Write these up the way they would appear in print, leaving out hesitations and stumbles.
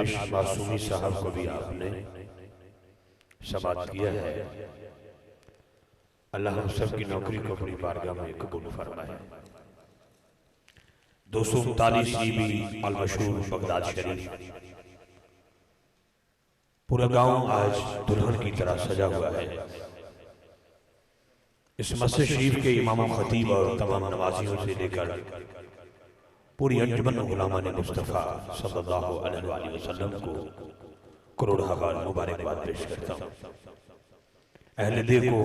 تابش معصومی صاحب کو بھی آپ نے سماعت کیا ہے۔ اللہ ہم سب کی نوکری کو اپنی بارگاہ میں قبول فرمائے۔ 239 بھی المشہور بغداد شریف، پورا گاؤں آج دلہن کی طرح سجا ہوا ہے۔ اس مسجد شریف کے امام و خطیب اور تمام نمازیوں سے لے کر پوری انجمن غلامان مصطفیٰ صلی اللہ علیہ وآلہ وسلم کو کروڑ حوال مبارکباد پیش کرتا ہوں۔ اہل دل کو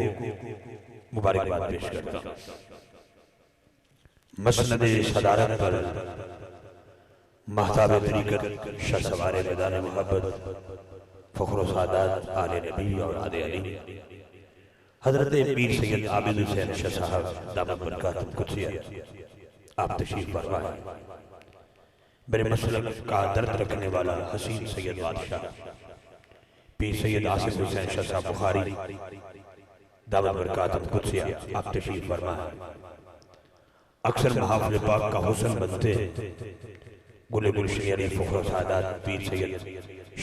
مبارکباد پیش کرتا ہوں۔ مسند صدارت پر مہتاب طریقت شاہ سوار میدان محبت فخر و سعادت آل نبی اور آل علی حضرت پیر سید عابد حسین شاہ صاحب دامت برکاتہ قدسیہ آپ تشریف فرمائیں۔ میرے مسلک کا درد رکھنے والا حسین سید بادشاہ پیر سید آصف حسین شاہ صاحب بخاری دامت برکاتہ قدسیہ آپ تشریف فرمائیں۔ اکثر محافظ پاک کا حسن بنتے گل گلشن علی فخر و سعادت پیر سید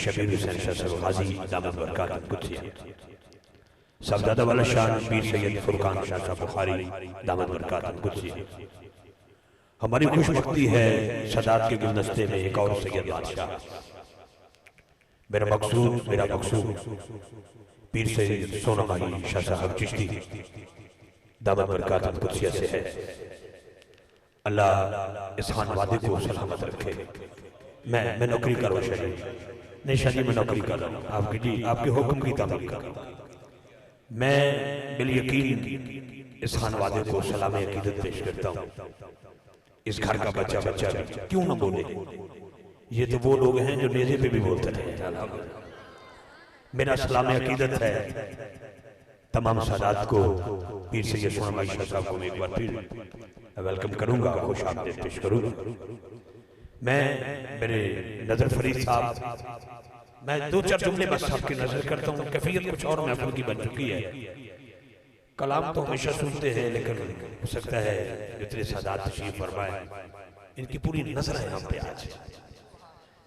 شبیر حسین شاہ صاحب غازی دامت برکاتہ قدسیہ، صاحبزادہ والا شان پیر سید فرقان شاہ صاحب بخاری دامت برکاتہ قدسیہ۔ ہماری خوش بختی ہے سادات کے گلدستے میں ایک اور سید بادشاہ، میرا مقصود پیر سید سونا بھائی شاہ صاحب چشتی دامت برکاتہ قدسیہ سے ہے۔ اللہ اس خانوادے کو سلامت رکھے۔ میں نوکری کروں شریف نہیں شاہ جی، میں نوکری کر رہا ہوں آپ کے حکم کی تعمیل کر رہا ہوں۔ میں بالیقین اس خانوادے کو سلام عقیدت پیش کرتا ہوں۔ اس گھر کا بچہ بھی کیوں نہ بولے، یہ تو وہ لوگ ہیں جو نیزے پہ بھی بولتے ہیں۔ میرا سلام عقیدت ہے تمام سادات کو، پیر سید سونا بھائی شاہ صاحب کو میں ایک بار پھر ویلکم کروں گا، خوش آمدید پیش کروں گا۔ میرے نظر فرید صاحب، میں دو چار جملے بس آپ کی نظر کرتا ہوں، کیفیت کچھ اور محفل کی بن چکی ہے۔ کلام تو ہمیشہ سنتے ہیں، لیکن ہو سکتا ہے جتنے سادات تشریف فرمائے ان کی پوری نظر ہے ہم پہ آج۔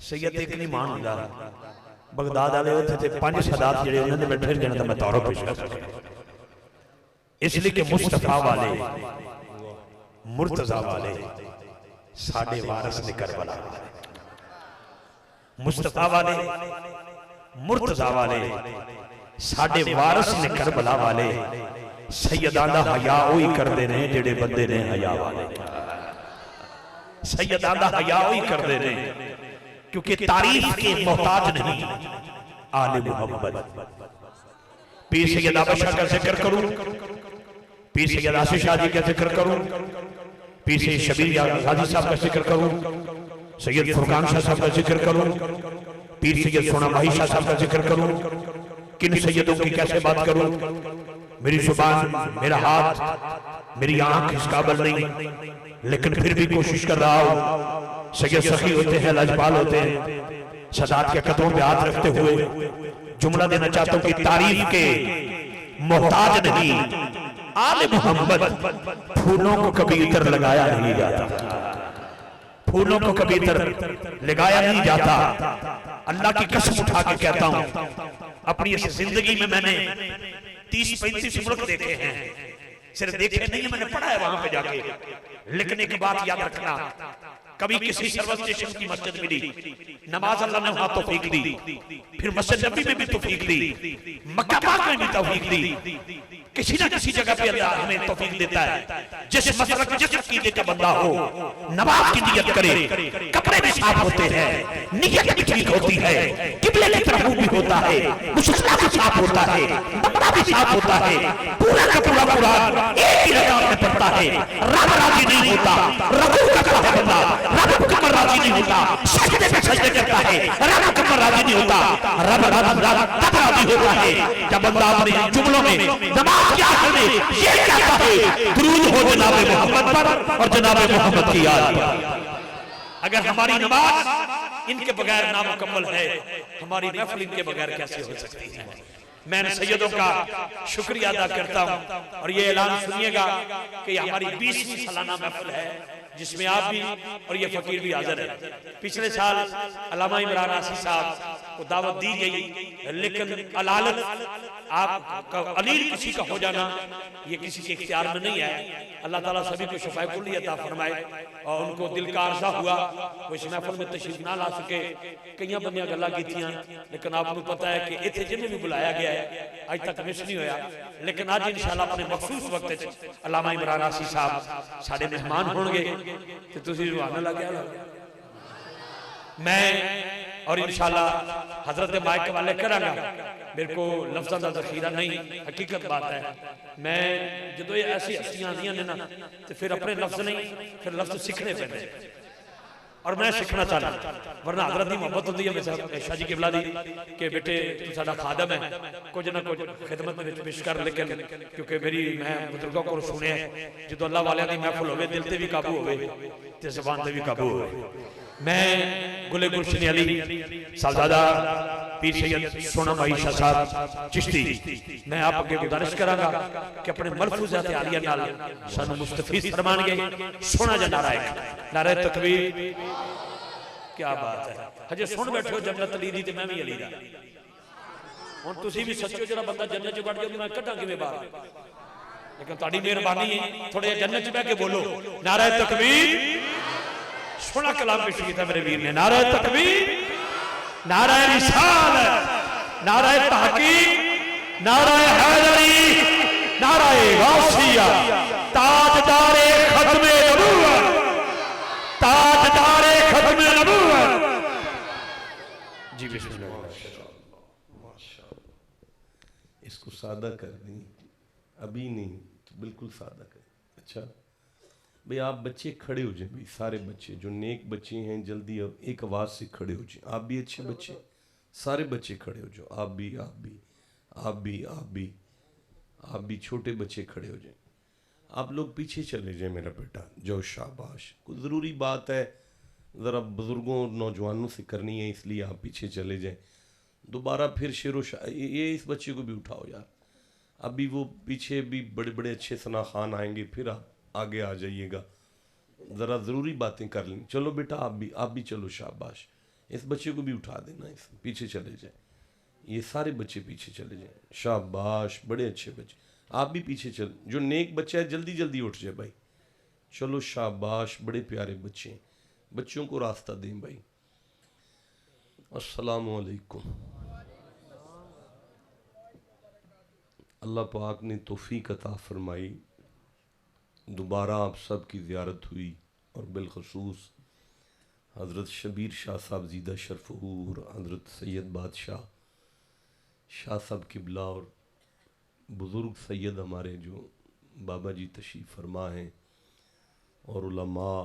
سید ایک نہیں مان گا، بغداد آلے ہوتے تھے 5 سادات جڑے انہوں نے بیٹھے جانا تھا میں تورہ پیش کر سکے، اس لیے کہ مصطفیٰ والے مرتضیٰ والے ساڑھے وارث نے کربلا والے، مصطفیٰ والے مرتضیٰ والے ساڑھے وارث نے کربلا والے، سیدانہ حیاء ہوئی کر دے رہے جڑے بندے نے حیاء والے، سیدانہ حیاء ہوئی کر دے رہے کیونکہ تعریف کے محتاج نہیں آل محمد۔ پیر سید آباد شاہ کا ذکر کروں، پیر سید آصف شاہ جی کا ذکر کروں، پیر سید شبیر غازی صاحب کا ذکر کروں، سید فرقان شاہ صاحب کا ذکر کروں، پیر سید سونا بھائی شاہ صاحب کا ذکر کروں، کن سیدوں کی کیسے بات کروں؟ میری زبان، میرا ہاتھ، میری آنکھ اس قابل نہیں، لیکن پھر بھی کوشش کر رہا ہوں۔ سید سخی ہوتے ہیں، لاجبال ہوتے ہیں، سادات کے قدموں پہ ہاتھ رکھتے ہوئے جملہ دینا چاہتا ہوں کہ تعریف کے محتاج نہیں آل محمد۔ پھولوں کو کبھی اتر لگایا نہیں جاتا، پھولوں کو کبھی اتر لگایا نہیں جاتا۔ اللہ کی قسم اٹھا کے کہتا ہوں، اپنی اس زندگی میں نے 30-35 ملک دیکھے ہیں، صرف دیکھے نہیں ہیں، میں نے پڑھا ہے وہاں پہ جا کے، لیکن ایک بات یاد رکھنا، کبھی کسی سروس اسٹیشن کی مسجد ملی، نماز اللہ نے وہاں توفیق دی، پھر مسجد نبی میں بھی توفیق دی، مکہ پاک میں بھی توفیق دی، کسی نہ کسی جگہ پہ اللہ ہمیں توفیق دیتا ہے۔ جس مسلک جس عقیدے کا بندہ ہو، نماز کی نیت کرے، کپڑے بھی صاف ہوتے ہیں، نیت بھی ٹھیک ہوتی ہے، قبلے کی طرف بھی ہوتا ہے، مصلی بھی صاف ہوتا ہے، کپڑا بھی صاف ہوتا ہے، پورا کا پورا قرآن ایک ہی رکعت میں پڑھتا ہے، رب راضی نہیں ہوتا، رکوع کرتا ہے بندہ، رب کمر راضی نہیں ہوتا، سجدے پہ سجدے کرتا ہے، رب کمر راضی نہیں ہوتا، رب راضی ہوتا ہے جب بندہ اپنے جملوں میں نماز کیا کرنے یہ کہتا ہے درود ہو جناب محمد پر اور جناب محمد کی یاد پر۔ اگر ہماری نماز ان کے بغیر نامکمل ہے، ہماری محفل ان کے بغیر کیسے ہو سکتی ہے؟ میں ان سیدوں کا شکریہ ادا کرتا ہوں، اور یہ اعلان سنیے گا کہ یہ ہماری 20ویں سالانہ محفل ہے، جس میں آپ بھی اور یہ فقیر بھی حاضر ہے۔ پچھلے سال علامہ عمران آسی صاحب کو دعوت دی گئی، لیکن علالت آپ کا علیل کسی کا ہو جانا یہ کسی کے اختیار میں نہیں ہے۔ اللہ تعالیٰ سبھی کو شفاء کلی عطا فرمائے، اور ان کو دل کا عرضہ ہوا وہ اس محفل میں تشریف نہ لا سکے، کئیاں بندیاں گلا کیتیاں، لیکن آپ کو پتہ ہے کہ اتھے جنہیں بھی بلایا گیا ہے آج تک مس نہیں ہویا، لیکن آج انشاءاللہ اپنے مخصوص وقت علامہ عمران آسی صاحب ساڑھے مہمان ہوں گے تو تسی روحانہ لگیا لگا میں اور انشاءاللہ حضرت مائک والے کریں گا، میرے کو لفظاں دا ذخیرہ نہیں، حقیقت بات ہے۔ میں جدو یہ ایسی ہستیاں آدیاں نے نا تو پھر اپنے لفظ نہیں، پھر لفظ سکھنے پہنے، اور میں سکھنا چاہنا، ورنہ حضرت دی محبت ہوتی ہے میں شاہ جی قبلہ دی کہ بیٹے تو ساڑھا خادم ہے، کچھ نہ کچھ خدمت میں پیش کر، لیکن کیونکہ میری میں بزرگوں کو سنے ہیں جدو اللہ والے دی محفل ہوئے دل تے بھی قابو ہوئے تے زبان تے بھی قابو ہوئے۔ میں گلے گلشن علی صاحبزادہ پیر سید سونا بھائی شاہ صاحب چشتی میں آپ کے گزارش کراں گا کہ اپنے ملفوظات عالیہ نال سانو مستفیض فرمان گے۔ سونا جا نعرہ ہے، نعرہ تکبیر، کیا بات ہے، ہجے سن بیٹھے ہو جنت علی دی تے میں بھی علی دا، ہن تسی بھی سچو جڑا بندہ جنت چ بڑھ گیا میں کٹاں کیویں باہر، لیکن تہاڈی مہربانی ہے تھوڑے جنت چ بیٹھ کے بولو نعرہ تکبیر۔ سونا کلام پیش کیتا میرے ویر نے، نعرہ تکبیر، نعرہ رسالت، نعرہ تحقیق، نعرہ حیدری، نعرہ غوثیہ، تاجدار ختم نبوت، تاجدار ختم نبوت۔ جی بسم اللہ۔ اس کو سادہ کر دیں، ابھی نہیں بالکل سادہ کر دیں۔ اچھا بھئی آپ بچے کھڑے ہو جائیں، بھئی سارے بچے جو نیک بچے ہیں جلدی ایک آواز سے کھڑے ہو جائیں، آپ بھی اچھے بچے، سارے بچے کھڑے ہو جاؤ، آپ بھی آپ بھی آپ بھی آپ بھی آپ بھی چھوٹے بچے کھڑے ہو جائیں، آپ لوگ پیچھے چلے جائیں میرا بیٹا، جو شاباش، کوئی ضروری بات ہے ذرا بزرگوں اور نوجوانوں سے کرنی ہے، اس لیے آپ پیچھے چلے جائیں۔ دوبارہ پھر شعر و یہ اس بچے کو بھی اٹھاؤ یار، ابھی وہ پیچھے بھی بڑے بڑے اچھے ثنا خان آئیں گے، پھر آپ آگے آ جائیے گا، ذرا ضروری باتیں کر لیں۔ چلو بیٹا آپ بھی چلو، شاباش، اس بچے کو بھی اٹھا دینا، اس پیچھے چلے جائیں، یہ سارے بچے پیچھے چلے جائیں، شاباش، بڑے اچھے بچے، آپ بھی پیچھے چلیں، جو نیک بچہ ہے جلدی جلدی اٹھ جائے بھائی، چلو شاباش، بڑے پیارے بچے ہیں، بچوں کو راستہ دیں بھائی۔ السلام علیکم۔ اللہ پاک نے توفیق عطا فرمائی، دوبارہ آپ سب کی زیارت ہوئی، اور بالخصوص حضرت شبیر شاہ صاحب زیدہ شرف حور، حضرت سید بادشاہ شاہ صاحب قبلہ، اور بزرگ سید ہمارے جو بابا جی تشریف فرما ہیں، اور علماء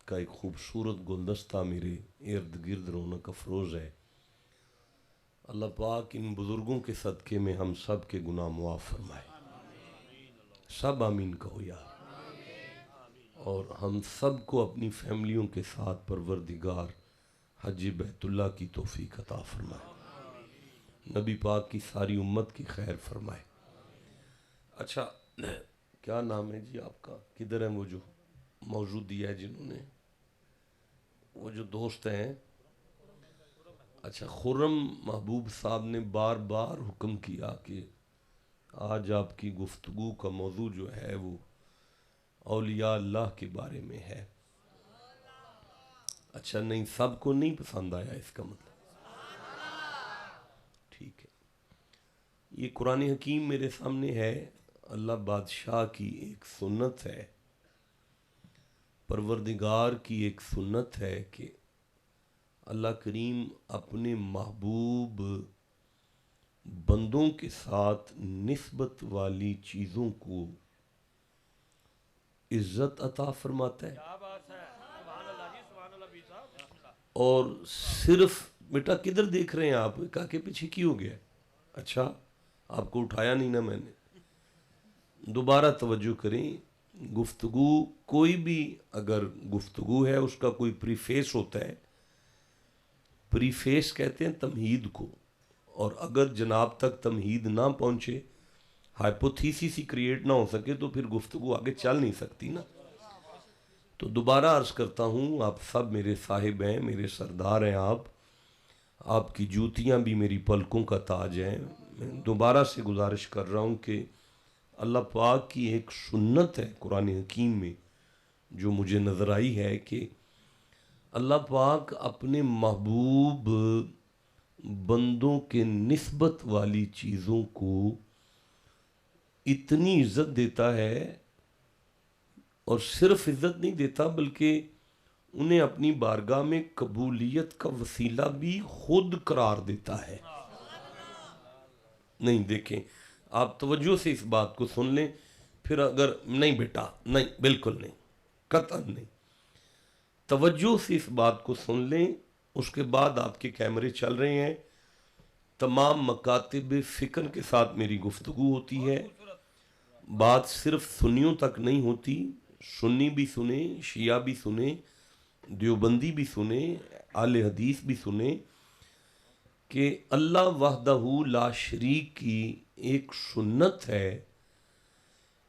کا ایک خوبصورت گلدستہ میرے ارد گرد رونق افروز ہے۔ اللہ پاک ان بزرگوں کے صدقے میں ہم سب کے گناہ معاف فرمائے، سب آمین کہو یا، اور ہم سب کو اپنی فیملیوں کے ساتھ پروردگار حج بیت اللہ کی توفیق عطا فرمائے، نبی پاک کی ساری امت کی خیر فرمائے۔ اچھا کیا نام ہے جی آپ کا؟ کدھر ہیں وہ جو موجود دیا ہے جنہوں نے، وہ جو دوست ہیں؟ اچھا، خرم محبوب صاحب نے بار بار حکم کیا کہ آج آپ کی گفتگو کا موضوع جو ہے وہ اولیاء اللہ کے بارے میں ہے۔ اچھا، نہیں سب کو نہیں پسند آیا اس کا مطلب، ٹھیک ہے، یہ قرآن حکیم میرے سامنے ہے، اللہ بادشاہ کی ایک سنت ہے، پروردگار کی ایک سنت ہے کہ اللہ کریم اپنے محبوب بندوں کے ساتھ نسبت والی چیزوں کو عزت عطا فرماتا ہے، اور صرف بیٹا کدھر دیکھ رہے ہیں آپ؟ کہا کہ پیچھے کی ہو گیا؟ اچھا آپ کو اٹھایا نہیں نا میں نے، دوبارہ توجہ کریں، گفتگو کوئی بھی اگر گفتگو ہے اس کا کوئی پریفیس ہوتا ہے، پریفیس کہتے ہیں تمہید کو، اور اگر جناب تک تمہید نہ پہنچے، ہائپوتھیسس ہی کریٹ نہ ہو سکے، تو پھر گفتگو آگے چل نہیں سکتی نا۔ تو دوبارہ عرض کرتا ہوں، آپ سب میرے صاحب ہیں، میرے سردار ہیں، آپ کی جوتیاں بھی میری پلکوں کا تاج ہیں۔ میں دوبارہ سے گزارش کر رہا ہوں کہ اللہ پاک کی ایک سنت ہے قرآن حکیم میں جو مجھے نظر آئی ہے کہ اللہ پاک اپنے محبوب بندوں کے نسبت والی چیزوں کو اتنی عزت دیتا ہے، اور صرف عزت نہیں دیتا بلکہ انہیں اپنی بارگاہ میں قبولیت کا وسیلہ بھی خود قرار دیتا ہے۔ نہیں، دیکھیں آپ توجہ سے اس بات کو سن لیں، پھر اگر نہیں بیٹا نہیں، بالکل نہیں، قطعاً نہیں، توجہ سے اس بات کو سن لیں۔ اس کے بعد آپ کے کیمرے چل رہے ہیں، تمام مکاتب فکر کے ساتھ میری گفتگو ہوتی ہے، بات صرف سنیوں تک نہیں ہوتی، سنی بھی سنیں، شیعہ بھی سنیں، دیوبندی بھی سنیں، اہل حدیث بھی سنیں، کہ اللہ وحدہ لا شریک کی ایک سنت ہے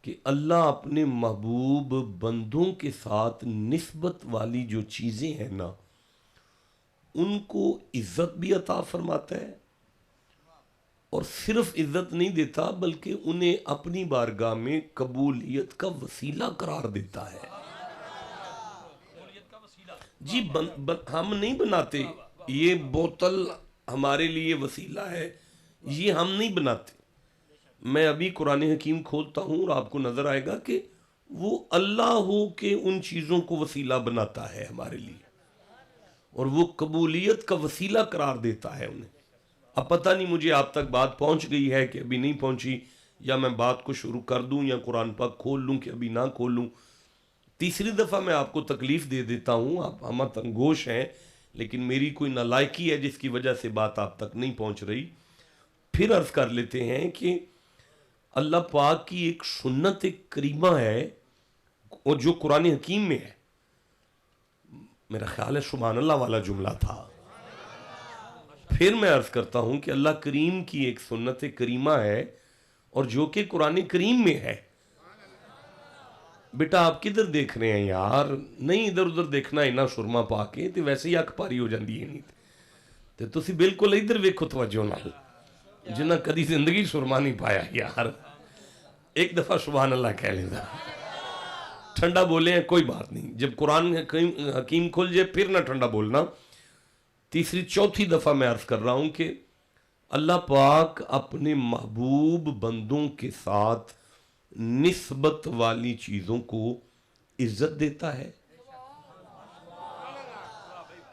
کہ اللہ اپنے محبوب بندوں کے ساتھ نسبت والی جو چیزیں ہیں نا، ان کو عزت بھی عطا فرماتا ہے، اور صرف عزت نہیں دیتا بلکہ انہیں اپنی بارگاہ میں قبولیت کا وسیلہ قرار دیتا ہے۔ جی ہم نہیں بناتے، یہ بوتل ہمارے لیے وسیلہ ہے، یہ ہم نہیں بناتے۔ میں ابھی قرآن حکیم کھولتا ہوں اور آپ کو نظر آئے گا کہ وہ اللہ ہو کے ان چیزوں کو وسیلہ بناتا ہے ہمارے لیے، اور وہ قبولیت کا وسیلہ قرار دیتا ہے انہیں۔ اب پتہ نہیں مجھے آپ تک بات پہنچ گئی ہے کہ ابھی نہیں پہنچی، یا میں بات کو شروع کر دوں یا قرآن پاک کھول لوں کہ ابھی نہ کھولوں۔ تیسری دفعہ میں آپ کو تکلیف دے دیتا ہوں، آپ ہمہ تنگوش ہیں، لیکن میری کوئی نالائکی ہے جس کی وجہ سے بات آپ تک نہیں پہنچ رہی۔ پھر عرض کر لیتے ہیں کہ اللہ پاک کی ایک سنت کریمہ ہے، اور جو قرآن حکیم میں ہے، میرا خیال ہے سبحان اللہ والا جملہ تھا۔ پھر میں عرض کرتا ہوں کہ اللہ کریم کی ایک سنت کریمہ ہے، اور جو کہ قرآن کریم میں ہے۔ بیٹا آپ کدھر دیکھ رہے ہیں یار؟ نہیں ادھر ادھر دیکھنا ہے نا، سرما پا کے تو ویسے ہی اک پاری ہو جاندی ہے، نہیں تو تسی بالکل ادھر ویکھو توجہ نال، جنہ کدی زندگی سرما نہیں پایا یار، ایک دفعہ سبحان اللہ کہہ لیں، ٹھنڈا بولے ہیں کوئی بات نہیں، جب قرآن حکیم کھل جائے پھر نہ ٹھنڈا بولنا۔ تیسری چوتھی دفعہ میں عرض کر رہا ہوں کہ اللہ پاک اپنے محبوب بندوں کے ساتھ نسبت والی چیزوں کو عزت دیتا ہے،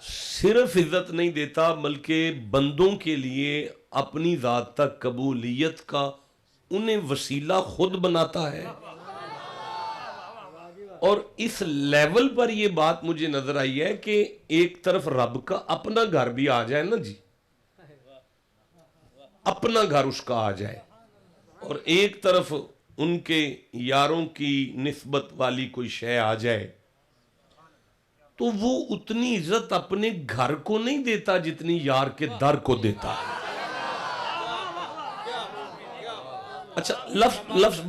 صرف عزت نہیں دیتا بلکہ بندوں کے لیے اپنی ذات تک قبولیت کا انہیں وسیلہ خود بناتا ہے۔ اور اس لیول پر یہ بات مجھے نظر آئی ہے کہ ایک طرف رب کا اپنا گھر بھی آ جائے نا جی، اپنا گھر اس کا آ جائے، اور ایک طرف ان کے یاروں کی نسبت والی کوئی شے آ جائے، تو وہ اتنی عزت اپنے گھر کو نہیں دیتا جتنی یار کے در کو دیتا ہے۔ اچھا لفظ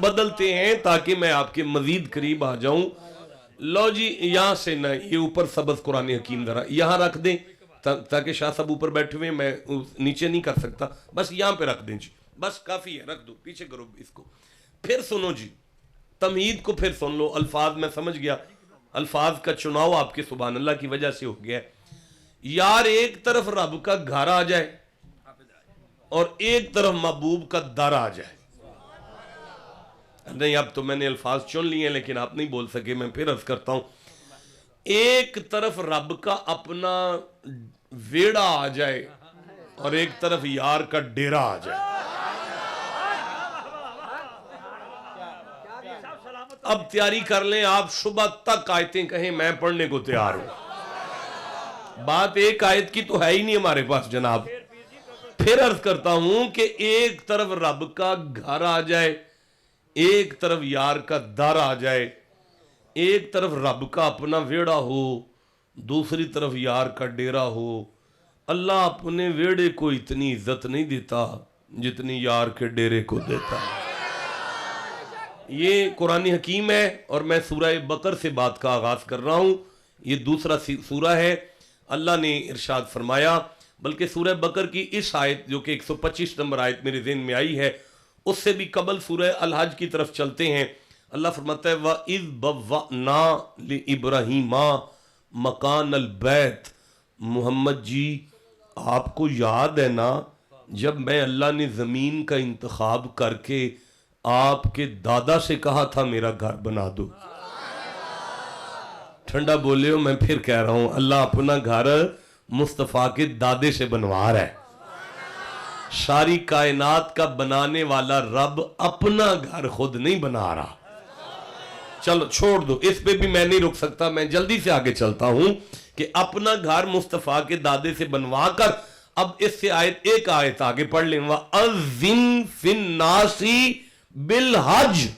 بدلتے ہیں تاکہ میں آپ کے مزید قریب آ جاؤں۔ لو جی یہاں سے نہ، یہ اوپر سبز قرآن حکیم ذرا یہاں رکھ دیں تاکہ شاہ صاحب اوپر بیٹھے ہوئے، میں نیچے نہیں کر سکتا، بس یہاں پہ رکھ دیں جی، بس کافی ہے، رکھ دو، پیچھے کرو اس کو۔ پھر سنو جی، تمہید کو پھر سن لو۔ الفاظ میں سمجھ گیا، الفاظ کا چناؤ آپ کے سبحان اللہ کی وجہ سے ہو گیا ہے۔ یار ایک طرف رب کا گھر آ جائے اور ایک طرف محبوب کا در آ جائے، نہیں اب تو میں نے الفاظ چن لیے ہیں لیکن آپ نہیں بول سکے، میں پھر عرض کرتا ہوں۔ ایک طرف رب کا اپنا ویڑا آ جائے اور ایک طرف یار کا ڈیرا آ جائے، اب تیاری کر لیں، آپ صبح تک آیتیں کہیں، میں پڑھنے کو تیار ہوں۔ بات ایک آیت کی تو ہے ہی نہیں ہمارے پاس جناب۔ پھر عرض کرتا ہوں کہ ایک طرف رب کا گھر آ جائے، ایک طرف یار کا در آ جائے، ایک طرف رب کا اپنا ویڑا ہو، دوسری طرف یار کا ڈیرا ہو، اللہ اپنے ویڑے کو اتنی عزت نہیں دیتا جتنی یار کے ڈیرے کو دیتا ہے۔ یہ قرآن حکیم ہے اور میں سورہ بقر سے بات کا آغاز کر رہا ہوں. یہ دوسرا سورہ ہے. اللہ نے ارشاد فرمایا، بلکہ سورہ بقر کی اس آیت جو کہ 125 نمبر آیت میرے ذہن میں آئی ہے، اس سے بھی قبل سورہ الحج کی طرف چلتے ہیں. اللہ فرماتا ہے وَإِذْ بَوَّأْنَا لِإِبْرَاهِيمَ مَكَانَ الْبَيْتِ. محمد جی آپ کو یاد ہے نا جب میں اللہ نے زمین کا انتخاب کر کے آپ کے دادا سے کہا تھا میرا گھر بنا دو. ٹھنڈا بولے ہو، میں پھر کہہ رہا ہوں اللہ اپنا گھر مصطفیٰ کے دادے سے بنوا رہا ہے. ساری کائنات کا بنانے والا رب اپنا گھر خود نہیں بنا رہا. چلو چھوڑ دو، اس پہ بھی میں نہیں رک سکتا، میں جلدی سے آگے چلتا ہوں کہ اپنا گھر مصطفیٰ کے دادے سے بنوا کر اب اس سے ایک آیت آگے پڑھ لیں. وَأَذِّن فِي النَّاسِ بِالْحَجِّ.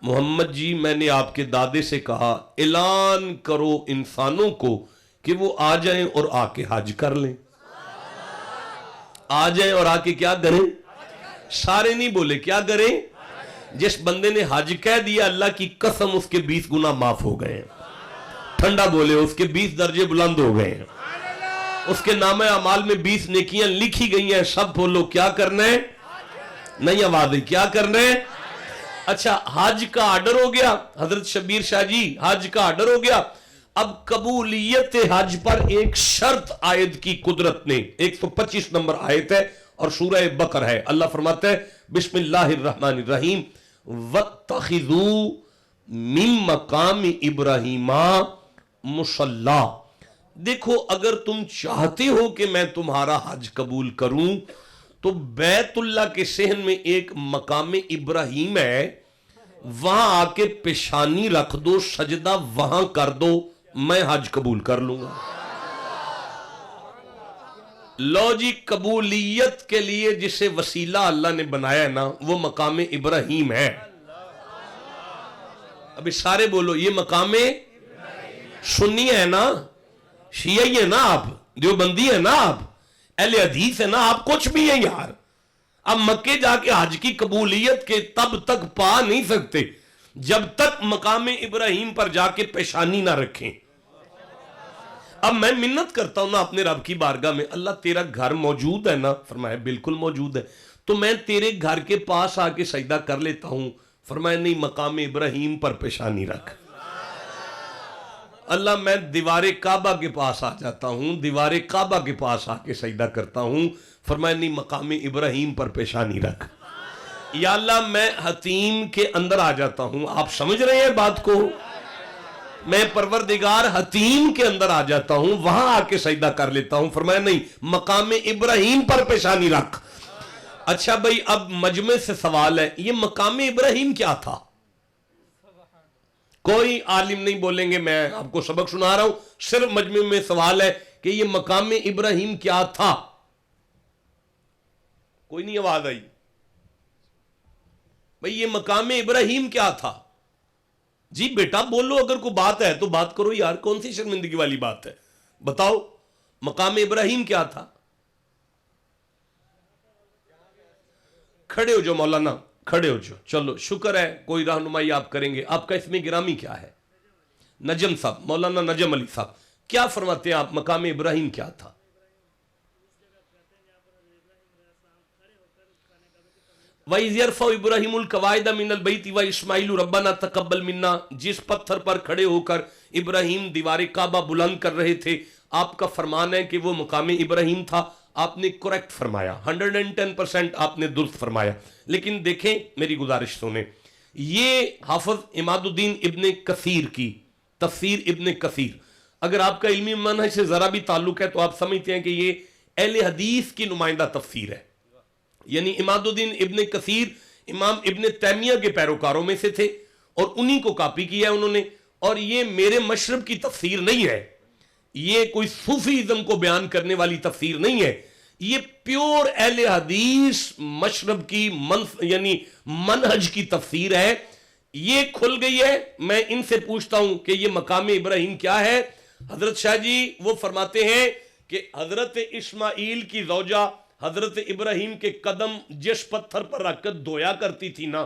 محمد جی میں نے آپ کے دادے سے کہا اعلان کرو انسانوں کو کہ وہ آ جائیں اور آ کے حج کر لیں. آ جائیں اور آ کے کیا کریں؟ سارے نہیں بولے کیا کریں؟ جس بندے نے حج کہہ دیا اللہ کی قسم اس کے 20 گناہ معاف ہو گئے ہیں. ٹھنڈا بولے اس کے 20 درجے بلند ہو گئے ہیں. اس کے نامہ اعمال میں 20 نیکیاں لکھی گئی ہیں. سب بولو کیا کرنا ہے؟ نہیں آواز ہے کیا کرنا ہے؟ اچھا حج کا آرڈر ہو گیا. حضرت شبیر شاہ جی حج کا آرڈر ہو گیا. اب قبولیت حج پر ایک شرط عائد کی قدرت نے. 125 نمبر آیت ہے اور سورہ بقر ہے. اللہ فرماتا ہے بسم اللہ الرحمن الرحیم وَاتَّخِذُوا مِن مَقَامِ إِبْرَاهِيمَ مُصَلَّى. دیکھو اگر تم چاہتے ہو کہ میں تمہارا حج قبول کروں تو بیت اللہ کے صحن میں ایک مقام ابراہیم ہے، وہاں آ کے پیشانی رکھ دو، سجدہ وہاں کر دو، میں حج قبول کر لوں گا. لو جی قبولیت کے لیے جسے وسیلہ اللہ نے بنایا ہے نا وہ مقام ابراہیم ہے. ابھی سارے بولو یہ مقام سنی ہے نا، شیعی ہے نا، آپ دیوبندی ہے نا، آپ اہل حدیث ہے نا، آپ کچھ بھی ہیں یار. اب مکے جا کے حج کی قبولیت کے تب تک پا نہیں سکتے جب تک مقام ابراہیم پر جا کے پیشانی نہ رکھیں. اب میں منت کرتا ہوں نا اپنے رب کی بارگاہ میں، اللہ تیرا گھر موجود ہے نا؟ فرمایا بالکل موجود ہے. تو میں تیرے گھر کے پاس آ کے سجدہ کر لیتا ہوں. فرمایا نہیں، مقام ابراہیم پر پیشانی رکھ. اللہ میں دیوار کعبہ کے پاس آ جاتا ہوں، دیوار کعبہ کے پاس آ کے سجدہ کرتا ہوں. فرمایا نہیں، مقام ابراہیم پر پیشانی رکھ. یا اللہ میں حتیم کے اندر آ جاتا ہوں. آپ سمجھ رہے ہیں بات کو؟ میں پروردگار حتیم کے اندر آ جاتا ہوں، وہاں آ کے سجدہ کر لیتا ہوں. فرمایا نہیں، مقام ابراہیم پر پیشانی رکھ. اچھا بھائی اب مجمع سے سوال ہے، یہ مقام ابراہیم کیا تھا؟ کوئی عالم نہیں بولیں گے میں آپ کو سبق سنا رہا ہوں، صرف مجمع میں سوال ہے کہ یہ مقام ابراہیم کیا تھا. کوئی نہیں آواز آئی بھئی یہ مقام ابراہیم کیا تھا؟ جی بیٹا بولو، اگر کوئی بات ہے تو بات کرو یار، کون سی شرمندگی والی بات ہے؟ بتاؤ مقام ابراہیم کیا تھا؟ کھڑے ہو جو مولانا، کھڑے ہو جو. چلو شکر ہے کوئی رہنمائی آپ کریں گے. آپ کا اسم گرامی کیا ہے؟ نجم صاحب، مولانا نجم علی صاحب. کیا فرماتے ہیں آپ مقام ابراہیم کیا تھا؟ وَإِذْ يَرْفَعُ إِبْرَاهِيمُ الْقَوَاعِدَ مِنَ الْبَيْتِ وَإِسْمَاعِيلُ رَبَّنَا تَقَبَّلْ مِنَّا. جس پتھر پر کھڑے ہو کر ابراہیم دیوار کعبہ بلند کر رہے تھے، آپ کا فرمان ہے کہ وہ مقام ابراہیم تھا. آپ نے کریکٹ فرمایا، 110% آپ نے درست فرمایا. لیکن دیکھیں میری گزارش سنیں، یہ حافظ عماد الدین ابن کثیر کی تفسیر ابن کثیر، اگر آپ کا علمی منہج سے ذرا بھی تعلق ہے تو آپ سمجھتے ہیں کہ یہ اہل حدیث کی نمائندہ تفسیر ہے. یعنی عماد الدین ابن کثیر امام ابن تیمیہ کے پیروکاروں میں سے تھے اور انہی کو کاپی کیا ہے انہوں نے. اور یہ میرے مشرب کی تفسیر نہیں ہے، یہ کوئی صوفیزم کو بیان کرنے والی تفسیر نہیں ہے، یہ پیور اہل حدیث مشرب کی یعنی منہج کی تفسیر ہے. یہ کھل گئی ہے. میں ان سے پوچھتا ہوں کہ یہ مقام ابراہیم کیا ہے؟ حضرت شاہ جی وہ فرماتے ہیں کہ حضرت اسماعیل کی زوجہ حضرت ابراہیم کے قدم جس پتھر پر رکھ کر دھویا کرتی تھی نا،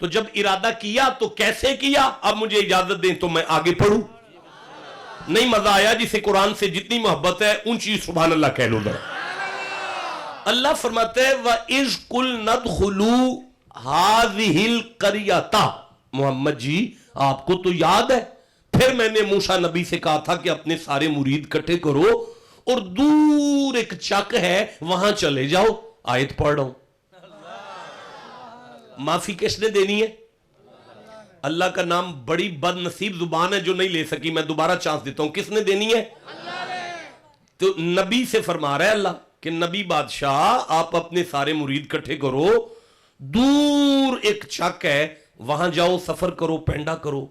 تو جب ارادہ کیا تو کیسے کیا؟ اب مجھے اجازت دیں تو میں آگے پڑھوں. نہیں مزہ آیا؟ جسے قرآن سے جتنی محبت ہے اونچی سبحان اللہ کہہ لو ذرا. اللہ فرماتے ہیں وَإِذْ قُلْنَا ادْخُلُوا هَٰذِهِ الْقَرْيَةَ. محمد جی آپ کو تو یاد ہے پھر میں نے موسیٰ نبی سے کہا تھا کہ اپنے سارے مرید اکٹھے کرو اور دور ایک چک ہے وہاں چلے جاؤ. آیت پڑھ رہا ہوں. معافی کس نے دینی ہے؟ اللہ کا نام بڑی بد نصیب زبان ہے جو نہیں لے سکی. میں دوبارہ چانس دیتا ہوں. کس نے دینی ہے؟ تو نبی سے فرما رہا ہے اللہ کہ نبی بادشاہ آپ اپنے سارے مرید اکٹھے کرو, دور ایک چک ہے وہاں جاؤ, سفر کرو, پینڈا کرو.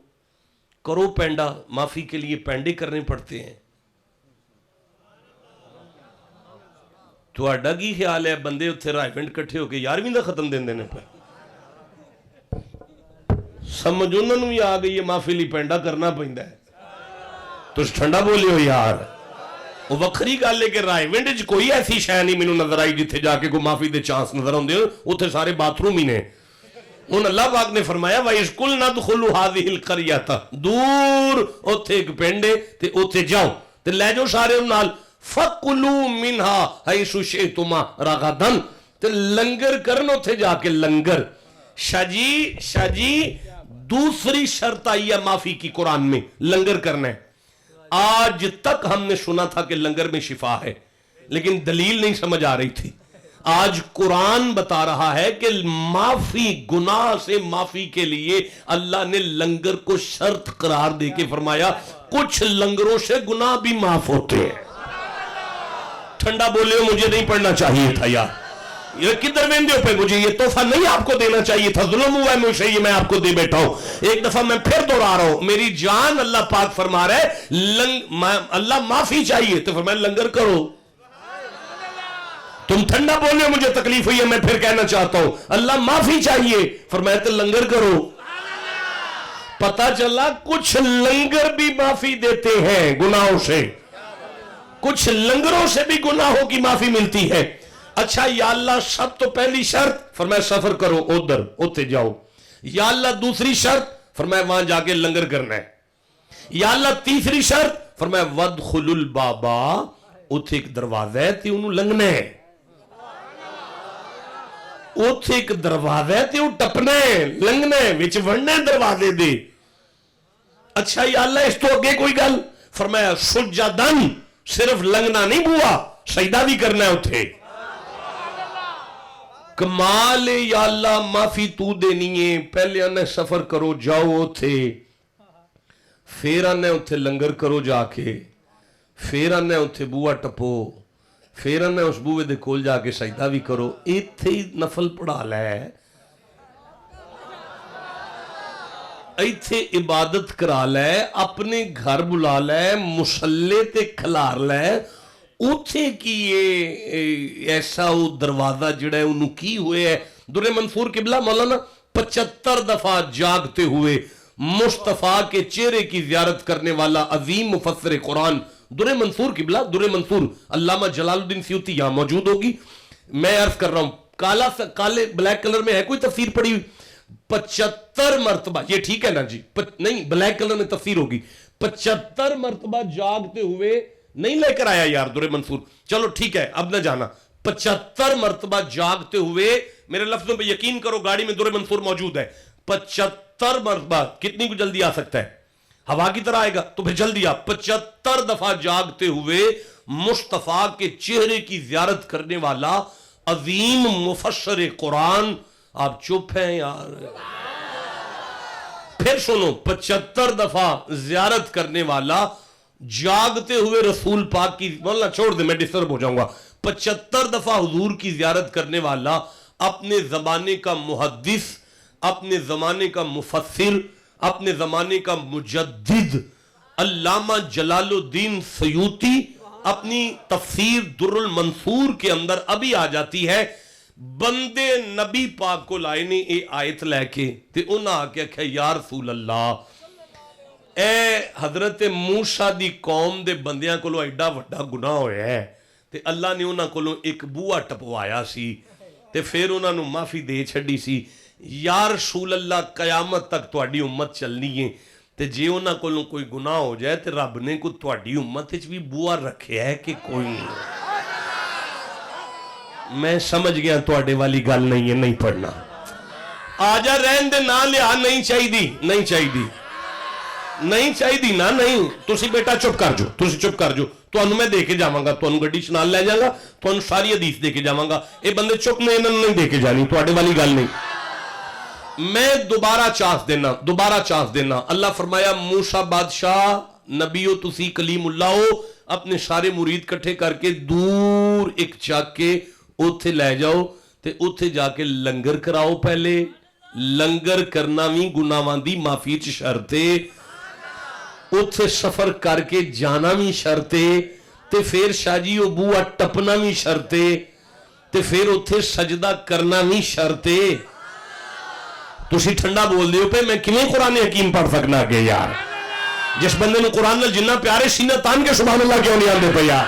کرو پینڈا, معافی کے لیے پینڈے کرنے پڑتے ہیں. تو اڈا کی خیال ہے بندے اتھے رائے پینڈ کٹھے ہو کے 11ویں دا ختم دین دینے پہ سمجھ انہوں نے بھی آ گئی ہے معافی لی پینڈا کرنا پہندا ہے. تو ٹھنڈا بولے ہو یار. وہ وکھری گل ہے کہ رائے ونڈ کوئی ایسی شے نہیں مینوں نظر آئی جتھے جا کے کوئی معافی دے چانس نظر آندے اتھے سارے باتھ روم ہی نے. ان اللہ پاک نے فرمایا وَإِذْ قُلْنَا ادْخُلُوا هَٰذِهِ الْقَرْيَةَ, دور اتھے ایک پنڈے تے اتھے جاؤ تے لے جاؤ سارے نال. فَكُلُوا مِنْهَا حَيْثُ شِئْتُمْ رَغَدًا, تے لنگر کرن اتھے جا کے لنگر. شاجی دوسری شرط آئی ہے معافی کی قرآن میں, لنگر کرنا ہے. آج تک ہم نے سنا تھا کہ لنگر میں شفا ہے لیکن دلیل نہیں سمجھ آ رہی تھی. آج قرآن بتا رہا ہے کہ معافی, گناہ سے معافی کے لیے اللہ نے لنگر کو شرط قرار دے کے فرمایا کچھ لنگروں سے گناہ بھی معاف ہوتے ہیں. ٹھنڈا بولے ہو مجھے نہیں پڑھنا چاہیے تھا یار. یہ کدھر ویندے ہو پہ مجھے یہ تحفہ نہیں آپ کو دینا چاہیے تھا, ظلم ہوا ہے مجھ سے, یہ میں آپ کو دے بیٹھا ہوں. ایک دفعہ میں پھر دوہرا رہا ہوں, میری جان اللہ پاک فرما رہا ہے اللہ معافی چاہیے تو فرمایا لنگر کرو. تم ٹھنڈا بولے مجھے تکلیف ہوئی ہے میں پھر کہنا چاہتا ہوں اللہ معافی چاہیے فرمایا تو لنگر کرو. پتہ چلا کچھ لنگر بھی معافی دیتے ہیں گناہوں سے, کچھ لنگروں سے بھی گناہوں کی معافی ملتی ہے. اچھا یا اللہ سب تو پہلی شرط فرمایا سفر کرو ادھر اتھے جاؤ. یا اللہ دوسری شرط فرمایا وہاں جا کے لنگر کرنا ہے. یا اللہ تیسری شرط فرمایا وَادْخُلُوا الْبَابَ, اتھے ایک دروازہ ہے تے انہوں لنگنا ہے. اتھے ایک دروازہ ہے تے انہوں ٹپنا ہے, لنگنا ہے, وچ وڑنا ہے دروازے دے. اچھا یا اللہ اس تو اگے کوئی گل فرمایا سجدن, صرف لنگنا نہیں بوا سجدہ بھی کرنا ہے اتھے. کمال یا اللہ معافی تو دینی ہے. پہلے آنے سفر کرو جاؤ اتھے, پھر آنے اتھے لنگر کرو جا کے, پھر آنے اتھے بوا ٹپو, پھر آنے اس بوے دے کول جا کے سجدہ بھی کرو. ایتھے ہی نفل پڑھا لے, ایتھے عبادت کرا لے, اپنے گھر بلا لے, مسلے تے کھلار لے. اتھے کی یہ ایسا وہ دروازہ جڑا ہے انہوں کی ہوئے ہے. در منصور قبلہ مولانا 75 دفعہ جاگتے ہوئے مصطفیٰ کے چہرے کی زیارت کرنے والا عظیم مفسر قرآن در منصور قبلہ, در منصور علامہ جلال الدین سیوطی یہاں موجود ہوگی. میں عرض کر رہا ہوں کالے بلیک کلر میں ہے کوئی تفسیر پڑھی ہوئی 75 مرتبہ, یہ ٹھیک ہے نا جی, نہیں بلیک کلر میں تفسیر ہوگی. 75 مرتبہ جاگتے ہوئے نہیں لے کر آیا یار در منصور, چلو ٹھیک ہے اب نہ جانا. 75 مرتبہ جاگتے ہوئے, میرے لفظوں پہ یقین کرو گاڑی میں در منصور موجود ہے. 75 مرتبہ کتنی کو جلدی آ سکتا ہے, ہوا کی طرح آئے گا تو پھر جلدی آ. 75 دفعہ جاگتے ہوئے مصطفیٰ کے چہرے کی زیارت کرنے والا عظیم مفسر قرآن. آپ چپ ہیں یار, پھر سنو 75 دفعہ زیارت کرنے والا جاگتے ہوئے رسول پاک کی, مولانا چھوڑ دے میں ڈسٹرب ہو جاؤں گا. 75 دفعہ حضور کی زیارت کرنے والا, اپنے زمانے کا محدث, اپنے زمانے کا مفسر, اپنے زمانے کا مجدد علامہ جلال الدین سیوطی اپنی تفسیر در المنصور کے اندر ابھی آ جاتی ہے. بندے نبی پاک کو لائے نے اے آیت لے کے تے انہاں آ کے کہا یا رسول اللہ, اے حضرت موسیٰ دی قوم دے بندیاں کو لو ایڈا وڈا گناہ ہویا ہے تے اللہ نے انہاں کو لو ایک بوا ٹپوایا سی تے پھر انہاں نو معافی دے چھڑی سی. یا رسول اللہ قیامت تک تہاڈی امت چلنی ہے تے جے انہاں کولوں کوئی گناہ ہو جائے تے رب نے کوئی تہاڈی امت وچ بھی بوا رکھیا ہے کہ کوئی نہیں؟ میں سمجھ گیا تہاڈے والی گل نہیں ہے، نہیں پڑھنا آ جا رہن دے نہ لیا، نہیں چاہیے نہیں چاہیے نہیں چاہیے نا، نہیں تسی بیٹا چپ کر جو، تسی چپ کر جو، تانوں میں دے کے جاواں گا، تانوں گڈی چ نال لے جاواں گا، تانوں ساری حدیث دے کے جاواں گا، اے بندے چپ نے انہاں نہیں دے کے جانی، تہاڈے والی گل نہیں۔ میں دوبارہ چانس دینا اللہ فرمایا موسیٰ بادشاہ نبیو تسی کلیم اللہ ہو، اپنے سارے مرید کٹھے کر کے دور ایک چاک کے اوتھے لے جاؤ تے اوتھے جا کے لنگر کراؤ، پہلے لنگر کرنا بھی گناہاں دی معافی چ شرط ہے، اوتھے سفر کر کے جانا بھی شرط ہے، تے پھر شاہ جی او بوا ٹپنا بھی شرط ہے، تے پھر اوتھے سجدہ کرنا بھی شرط ہے۔ تسی ٹھنڈا بول دیو پہ میں کیویں قرآن حکیم پڑھ سکنا کہ یار جس بندے نے قرآن نال جنہ پیارے سینہ تان کے سبحان اللہ کیوں نہیں آندے پہ یار۔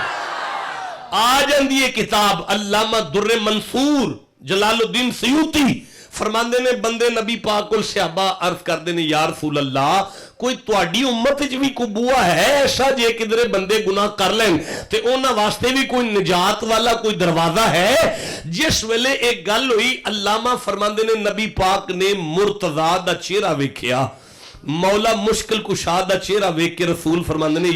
آ جاندی ہے کتاب علامہ در منصور جلال الدین سیوطی فرماندے نے بندے نبی پاک کو صحابہ عرض کردے نے یا رسول اللہ کوئی تواڈی امت وچ بھی کوئی بوا ہے ایسا جے کدھرے بندے گناہ کر لیں تے انہاں واسطے بھی کوئی نجات والا کوئی دروازہ ہے؟ جس ویلے ایک گل ہوئی علامہ فرماندے نے نبی پاک نے مرتضیٰ دا چہرہ ویکھیا، مولا مشکل کشا دا چہرہ ویکھ کے رسول فرماندے نے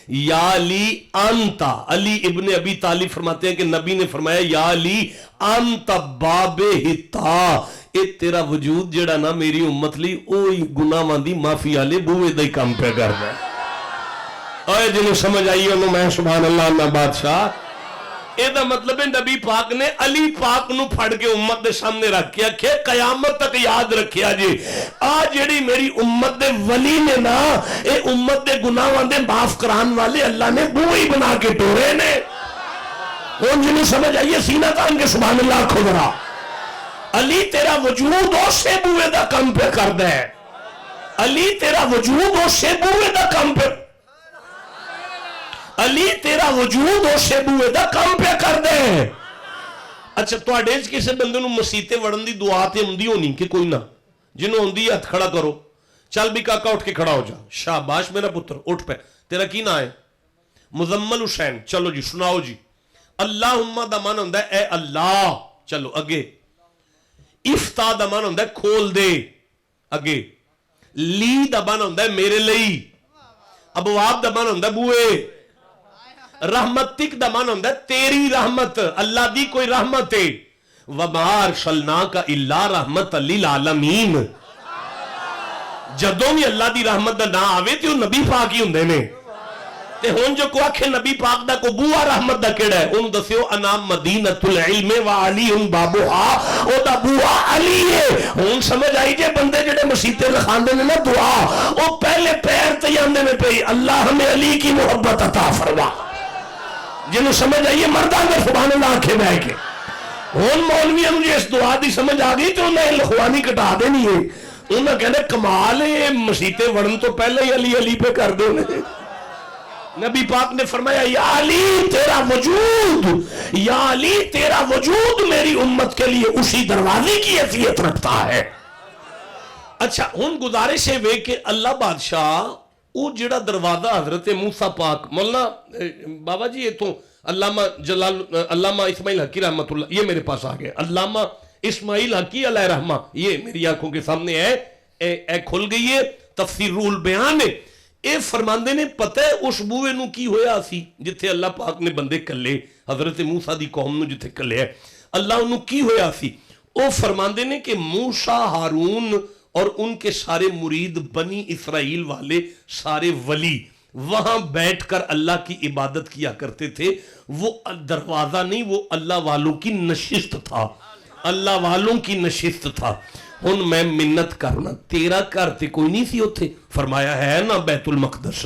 یا علی انتا، علی ابن ابی طالب فرماتے ہیں کہ نبی نے فرمایا یا علی انتا باب ہتا، اے تیرا وجود جڑا نا میری امت لی اوہی گناہاں دی معافی والے بوئے دا ہی کام پہ کردا ہے۔ اوے جنہیں سمجھ آئی انہوں میں سبحان اللہ اللہ بادشاہ، اے دا مطلب ہے نبی پاک نے علی پاک نو پھڑ کے امت دے سامنے رکھ کے کہ قیامت تک یاد رکھیا جی آج جڑی میری امت دے ولی نے نا اے امت دے گناہاں دے معاف کران والے اللہ نے بوئی بنا کے ٹورے نے۔ کون جنہیں سمجھ آئیے سینہ تان کے سبحان اللہ آنکھو ذرا، علی تیرا وجود او سے بوئے دا کم پہ کر دے، علی تیرا وجود او سے بوئے دا کم پہ، علی تیرا وجود او سے بوئے دا کم پہ کر دے۔ اچھا تو اڈیج کسے بندے نو مسیتے وڑن دی دعا تے ہوندی ہونی کہ کوئی نہ، جنہوں ہوندی ہاتھ کھڑا کرو، چل بھی کاکا اٹھ کے کھڑا ہو جا، شاباش میرا پتر اٹھ پہ، تیرا کی نہ ہے؟ مزمل حسین، چلو جی سناؤ جی۔ اللہم دا مان ہوندہ ہے اے اللہ، چلو اگے۔ افتاح دا مان ہوندہ ہے کھول دے، اگے۔ لی دا مان ہوندہ ہے میرے لئی، ابواب دا مان ہوندہ ہے بوئے۔ رحمتک دا مان ہوندہ ہے تیری رحمت، اللہ دی کوئی رحمت ہے۔ وَمَا أَرْسَلْنَاكَ إِلَّا رَحْمَةً لِلْعَالَمِينَ، جدوں بھی اللہ دی رحمت دا نہ آوے تے وہ نبی پاک ہی ہوندے نے۔ تے ہون جو کو آکھے نبی پاک دا کو بوا رحمت دا کیڑا ہے انہوں دسیو انام مدینۃ العلم و علی بابوہا، او دا بوا علی ہے۔ ہون سمجھ آئی جے بندے جڑے مسیطے لکھاندے نے نا دعا او پہلے پیر تیاندے میں پہ اللہ ہمیں علی کی محبت عطا فرما، جنہوں سمجھ آئیے مردان میں سبحان اللہ آنکھیں بہ کے۔ ہون مولوی ہم جو اس دعا دی سمجھ آگئی تو انہیں لخوانی کٹا دے نہیں ہے، انہیں کہنے کمال ہے مسیطے ورن تو پہلے ہی علی علی پہ کر دے انہیں۔ نبی پاک نے فرمایا یا علی تیرا وجود، یا علی تیرا وجود میری امت کے لیے اسی دروازے کی حیثیت رکھتا ہے۔ اچھا ہن گزارش ہے وے کہ اللہ بادشاہ وہ جڑا دروازہ حضرت موسیٰ پاک، مولانا بابا جی یہ تو علامہ اسماعیل حقی رحمت اللہ یہ میرے پاس آ گیا، علامہ اسماعیل حقی علیہ رحمہ یہ میری آنکھوں کے سامنے ہے، اے کھل گئی ہے تفسیر روح البیان ہے۔ اے فرماندے نے پتہ ہے اس بوئے نو کی ہویا سی جتھے اللہ پاک نے بندے کلے حضرت موسیٰ دی قوم نو جتھے کلے ہے اللہ انو کی ہویا سی، او فرماندے نے کہ موسیٰ ہارون اور ان کے سارے مرید بنی اسرائیل والے سارے ولی وہاں بیٹھ کر اللہ کی عبادت کیا کرتے تھے، وہ دروازہ نہیں وہ اللہ والوں کی نشست تھا، اللہ والوں کی نشست تھا۔ ہن میں منت کرنا تیرا گھر تے کوئی نہیں سی اوتھے، فرمایا ہے نا بیت المقدس،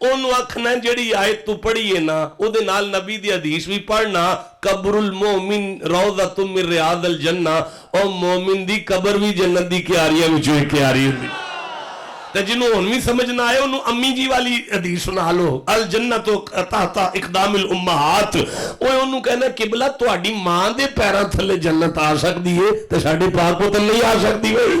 ਉਹਨੂੰ ਆਖਣਾ ਜਿਹੜੀ ਆਇਤ ਤੂੰ ਪੜ੍ਹੀ ਹੈ ਨਾ, ਉਹਦੇ ਨਾਲ ਨਬੀ ਦੀ ਹਦੀਸ ਵੀ ਪੜ੍ਹਨਾ, ਕਬਰੁਲ ਮੋਮਿਨ ਰੌਜ਼ਤੁਮ ਮਿਨ ਰਿਆਦਿਲ ਜੰਨਾ, ਉਹ ਮੋਮਿਨ ਦੀ ਕਬਰ ਵੀ ਜੰਨਤ ਦੀ ਕਿਆਰੀਆਂ ਵਿੱਚੋਂ ਇੱਕ ਕਿਆਰੀ ਹੁੰਦੀ। ਤੇ ਜਿਹਨੂੰ ਹੁਣ ਵੀ ਸਮਝ ਨਾ ਆਏ ਉਹਨੂੰ ਅੰਮੀ ਜੀ ਵਾਲੀ ਹਦੀਸ ਸੁਣਾ ਲਓ, ਅਲ ਜੰਨਤੁ ਤਹਤਾ ਇਕਦਾਮਿਲ ਉਮਹਾਤ। ਓਏ ਉਹਨੂੰ ਕਹਿੰਦਾ ਕਿਬਲਾ ਤੁਹਾਡੀ ਮਾਂ ਦੇ ਪੈਰਾਂ ਥੱਲੇ ਜੰਨਤ ਆ ਸਕਦੀ ਏ ਤੇ ਸਾਡੇ ਪਾਕ ਪੁੱਤ ਨਹੀਂ ਆ ਸਕਦੀ। ਹੋਈ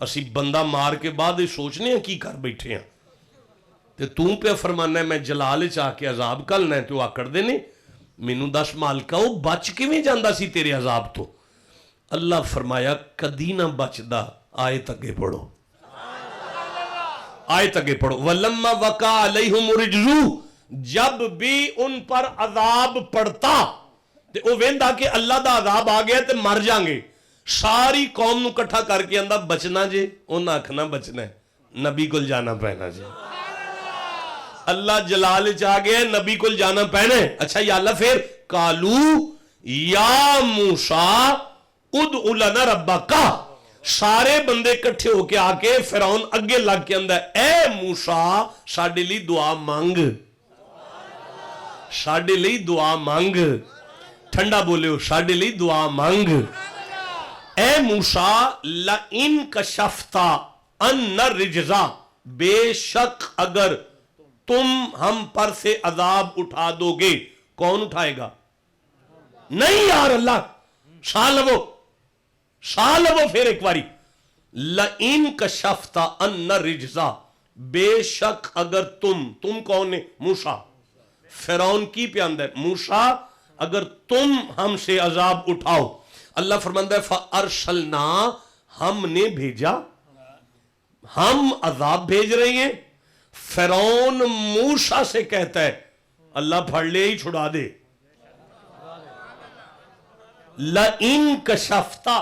اسی بندہ مار کے بعد سوچنے ہیں کی کر بیٹھے ہیں تے تو پہ فرمانا ہے میں جلال چاہ کے عذاب کلنا ہے تو آکڑ دینے مینوں دس مالکا وہ بچ کے بھی جاندہ سی تیرے عذاب تو اللہ فرمایا کدی نہ بچدا آیت اگے پڑھو آیت اگے پڑھو وَلَمَّا وَقَعَ عَلَيْهُمُ الرِّجْزُ جب بھی ان پر عذاب پڑتا تے او ویندا کہ اللہ دا عذاب آ گیا تے مر جائیں گے ساری قوم نو کٹھا کر کے اندر بچنا جے انہاں آکھنا بچنا ہے نبی کول جانا پینا جے اللہ جلال چاہ گیا نبی کول جانا پینا ہے اچھا یا اللہ پھر قالو یا موسیٰ ادعو لنا ربکا سارے بندے کٹھے ہو کے آکے فرعون اگے لگ کے اندر اے موسیٰ ساڑے لی دعا مانگ ساڑے لی دعا مانگ ٹھنڈا بولے ہو ساڑے لی دعا مانگ اے موسیٰ لئن کشفتا ان رجزا بے شک اگر تم ہم پر سے عذاب اٹھا دو گے کون اٹھائے گا نہیں یار اللہ سالبو پھر ایک باری لئن کشفتا ان رجزا بے شک اگر تم کون ہے موسیٰ فرعون کی پیاندہ ہے موسیٰ اگر تم ہم سے عذاب اٹھاؤ اللہ فرماندہ ہے فَأَرْسَلْنَا ہم نے بھیجا ہم عذاب بھیج رہے ہیں فرعون موسیٰ سے کہتا ہے اللہ پھڑ لے ہی چھڑا دے لَإِن کشفتا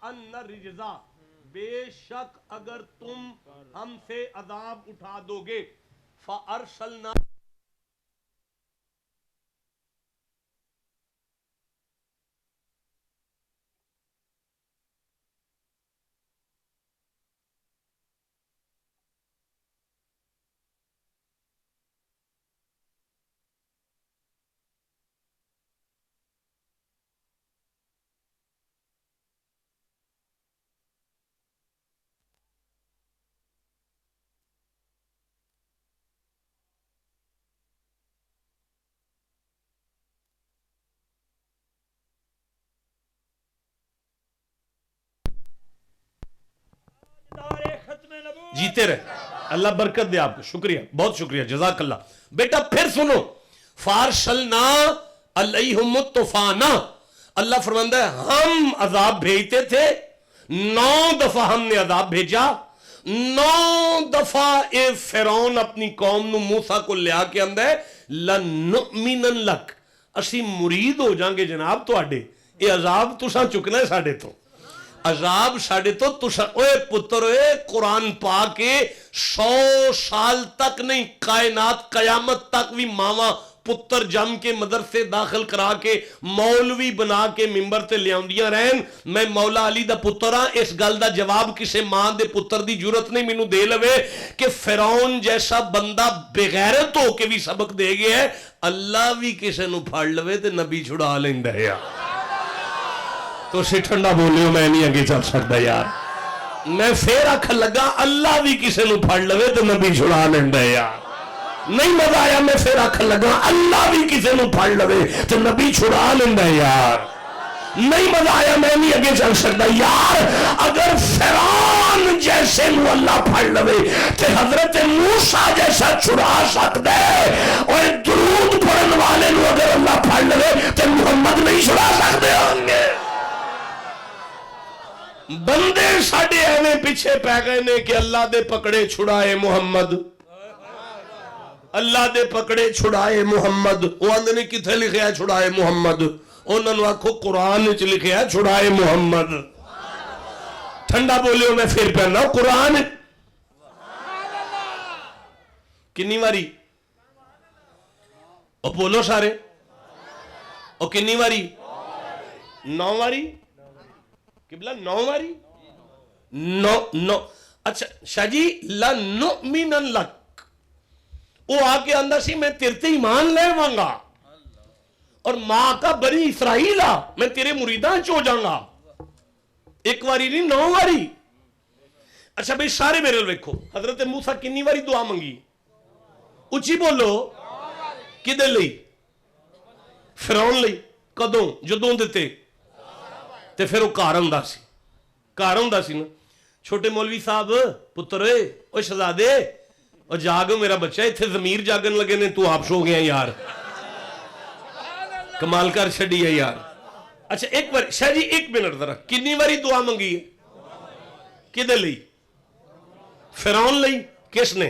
ان رجزا بے شک اگر تم ہم سے عذاب اٹھا دو گے فَأَرْسَلْنَا جیتے رہے اللہ برکت دے آپ کو شکریہ بہت شکریہ جزاک اللہ بیٹا پھر سنو فارسلنا علیہم الطوفان اللہ فرماندہ ہے ہم عذاب بھیجتے تھے 9 دفعہ ہم نے عذاب بھیجا 9 دفعہ اے فرعون اپنی قوم نو موسیٰ کو لیا کے اندر لَنُؤْمِنَن لَكَ اسی مرید ہو جائیں گے جناب تو آڈے اے عذاب تساں چکنا ہے ساڑھے تو عذاب ساڑھے تو تساں اوے پتر اوے قرآن پاک کے 100 سال تک نہیں کائنات قیامت تک بھی ماما پتر جم کے مدرسے داخل کرا کے مولوی بنا کے ممبر تے لیاؤندیاں رہن میں مولا علی دا پتر ہاں اس گل دا جواب کسے ماں دے پتر دی جرت نہیں مینوں دے لوے کہ فرعون جیسا بندہ بغیرت ہو کے بھی سبق دے گیا ہے اللہ بھی کسے نو پھڑ لوے تے نبی چھڑا لیندا ہے تو اسی ٹھنڈا بولیو میں نہیں آگے چل سکتا یار میں پھر آکھن لگا اللہ بھی کسے نو پھڑ لوے تو نبی چھڑا لیندا ہے یار نہیں مزہ آیا میں پھر آکھن لگا اللہ بھی کسے نو پھڑ لوے تو نبی چھڑا لیندا ہے یار نہیں مزہ آیا میں نہیں آگے چل سکتا یار اگر فرعون جیسے نو اللہ پھڑ لوے تو حضرت موسیٰ جیسا چھڑا سکتا ہے اور درود پڑھن والے نو اگر اللہ پھڑ لوے تو محمد نہیں چھڑا سکتے ہوں گے بندے ساڑھے ایویں پیچھے پہ گئے نے کہ اللہ دے پکڑے چھڑائے محمد اللہ دے پکڑے چھڑائے محمد وہ اندھے نے کتھے لکھے ہے چھڑائے محمد انہوں نے آکھو قرآن چ لکھے ہے چھڑائے محمد ٹھنڈا بولے ہو میں پھر پہنا قرآن کنی واری او بولو سارے او کنی واری 9 واری قبلہ 9 واری 9 اچھا شاہ جی لَنُؤْمِنَن لَكَ وہ آگے اندر سی میں تیرتے ایمان لے وانگا اور ماں کا بنی اسرائیل میں تیرے مریدان چو جاؤں گا ایک واری نہیں 9 واری اچھا بھئی سارے میرے لکھو حضرت موسیٰ کنی واری دعا منگی اچھی بولو کدے لئی فرعون لئی کدوں جدوں دیتے تے پھر وہ کارن دا سی ਘਰ ਹੁੰਦਾ ਸੀ ਨਾ, ਛੋਟੇ ਮੌਲਵੀ ਸਾਹਿਬ ਪੁੱਤਰ ਓਏ ਸ਼ਹਜ਼ਾਦੇ ਉਹ ਜਾਗ ਮੇਰਾ ਬੱਚਾ, ਇੱਥੇ ਜ਼ਮੀਰ ਜਾਗਣ ਲੱਗੇ ਨੇ, ਤੂੰ ਆਪ ਸੋ ਗਿਆ ਯਾਰ, ਕਮਾਲ ਕਰ ਛੱਡੀ ਹੈ ਯਾਰ। ਅੱਛਾ ਇੱਕ ਵਾਰ ਸ਼ਾਹ ਜੀ 1 ਮਿੰਟ ਜ਼ਰਾ, ਕਿੰਨੀ ਵਾਰੀ ਦੁਆ ਮੰਗੀ ਹੈ? ਕਿਹਦੇ ਲਈ? ਫਿਰੌਨ ਲਈ। ਕਿਸ ਨੇ?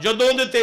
ਜਦੋਂ ਉਹਦੇ ਤੇ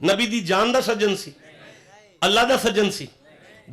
ਨਬੀ ਦੀ ਜਾਨ ਦਾ ਸੱਜਣ ਸੀ, ਅੱਲਾ ਦਾ ਸੱਜਣ ਸੀ,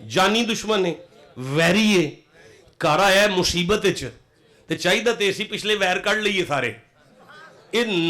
ਜਾਨੀ ਦੁਸ਼ਮਣ ਹੈ, ਵੈਰੀ ਹੈ। ਘਰ ਆਇਆ ਮੁਸੀਬਤ ਚ ਤੇ ਚਾਹੀਦਾ ਤੇ ਅਸੀਂ ਪਿਛਲੇ ਵੈਰ ਕੱਢ ਲਈਏ ਸਾਰੇ। ਇਹ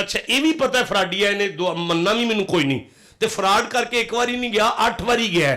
ਅੱਛਾ ਇਹ ਵੀ ਪਤਾ ਫਰਾਡੀਆ, ਇਹਨੇ ਮੰਨਣਾ ਵੀ ਮੈਨੂੰ ਕੋਈ ਨਹੀਂ, ਤੇ ਫਰਾਡ ਕਰਕੇ 1 ਵਾਰੀ ਨਹੀਂ ਗਿਆ, 8 ਵਾਰੀ ਗਿਆ।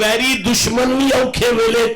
ਵੈਰੀ ਦੁਸ਼ਮਣ ਵੀ ਔਖੇ ਵੇਲੇ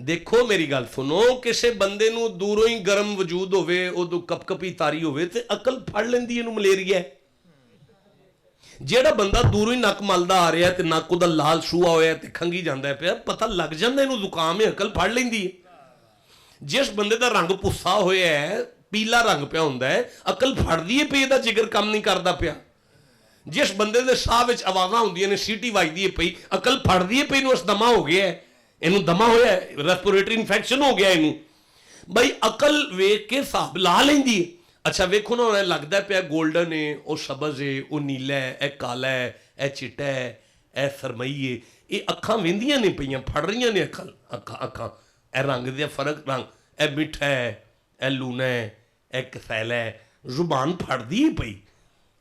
ਦੇਖੋ ਮੇਰੀ ਗੱਲ ਸੁਣੋ, ਕਿਸੇ ਬੰਦੇ ਨੂੰ ਦੂਰੋਂ ਹੀ ਗਰਮ ਵਜੂਦ ਹੋਵੇ, ਉਦੋਂ ਕਪਕਪੀ ਤਾਰੀ ਹੋਵੇ ਤੇ ਅਕਲ ਫੜ ਲੈਂਦੀ ਇਹਨੂੰ ਮਲੇਰੀਆ ਹੈ। ਜਿਹੜਾ ਬੰਦਾ ਦੂਰੋਂ ਹੀ ਨੱਕ ਮਲਦਾ ਆ ਰਿਹਾ ਤੇ ਨੱਕ ਉਹਦਾ ਲਾਲ ਸ਼ੂਆ ਹੋਇਆ ਤੇ ਖੰਗੀ ਜਾਂਦਾ ਪਿਆ, ਪਤਾ ਲੱਗ ਜਾਂਦਾ ਇਹਨੂੰ ਜ਼ੁਕਾਮ ਹੈ, ਅਕਲ ਫੜ ਲੈਂਦੀ ਹੈ। ਜਿਸ ਬੰਦੇ ਦਾ ਰੰਗ ਭੁੱਸਾ ਹੋਇਆ ਹੈ, ਪੀਲਾ ਰੰਗ ਪਿਆ ਹੁੰਦਾ ਹੈ, ਅਕਲ ਫੜਦੀ ਹੈ ਪਈ ਇਹਦਾ ਜਿਗਰ ਕੰਮ ਨਹੀਂ ਕਰਦਾ ਪਿਆ। ਜਿਸ ਬੰਦੇ ਦੇ ਸਾਹ ਵਿੱਚ ਆਵਾਜ਼ਾਂ ਹੁੰਦੀਆਂ ਨੇ, ਸੀਟੀ ਵੱਜਦੀ ਹੈ ਪਈ, ਅਕਲ ਫੜਦੀ ਹੈ ਪਈ ਇਹਨੂੰ ਅਸਦਮਾ ਹੋ ਗਿਆ ਹੈ, ਇਹਨੂੰ ਦਮਾ ਹੋਇਆ, ਰੈਸਪੀਰੇਟਰੀ ਇਨਫੈਕਸ਼ਨ ਹੋ ਗਿਆ ਇਹਨੂੰ। ਬਈ ਅਕਲ ਵੇਖ ਕੇ ਹਿਸਾਬ ਲਾ ਲੈਂਦੀ ਹੈ। ਅੱਛਾ ਵੇਖੋ ਨਾ, ਲੱਗਦਾ ਪਿਆ 골ਡਨ ਹੈ, ਉਹ ਸਬਜ਼ ਹੈ, ਉਹ ਨੀਲਾ ਹੈ, ਇਹ ਕਾਲਾ ਹੈ, ਇਹ ਚਿੱਟਾ ਹੈ, ਇਹ ਸਰਮਈ ਹੈ। ਇਹ ਅੱਖਾਂ ਵੇਂਦੀਆਂ ਨੇ ਪਈਆਂ, ਫੜ ਰਹੀਆਂ ਨੇ ਅੱਖਾਂ ਇਹ ਰੰਗ ਦੇ ਫਰਕ, ਰੰਗ ਇਹ ਮਿੱਠਾ ਹੈ, ਇਹ ਲੂਣਾ ਹੈ, ਇਹ ਕਸੈਲਾ ਹੈ, ਜ਼ੁਬਾਨ ਫੜਦੀ ਹੈ ਪਈ।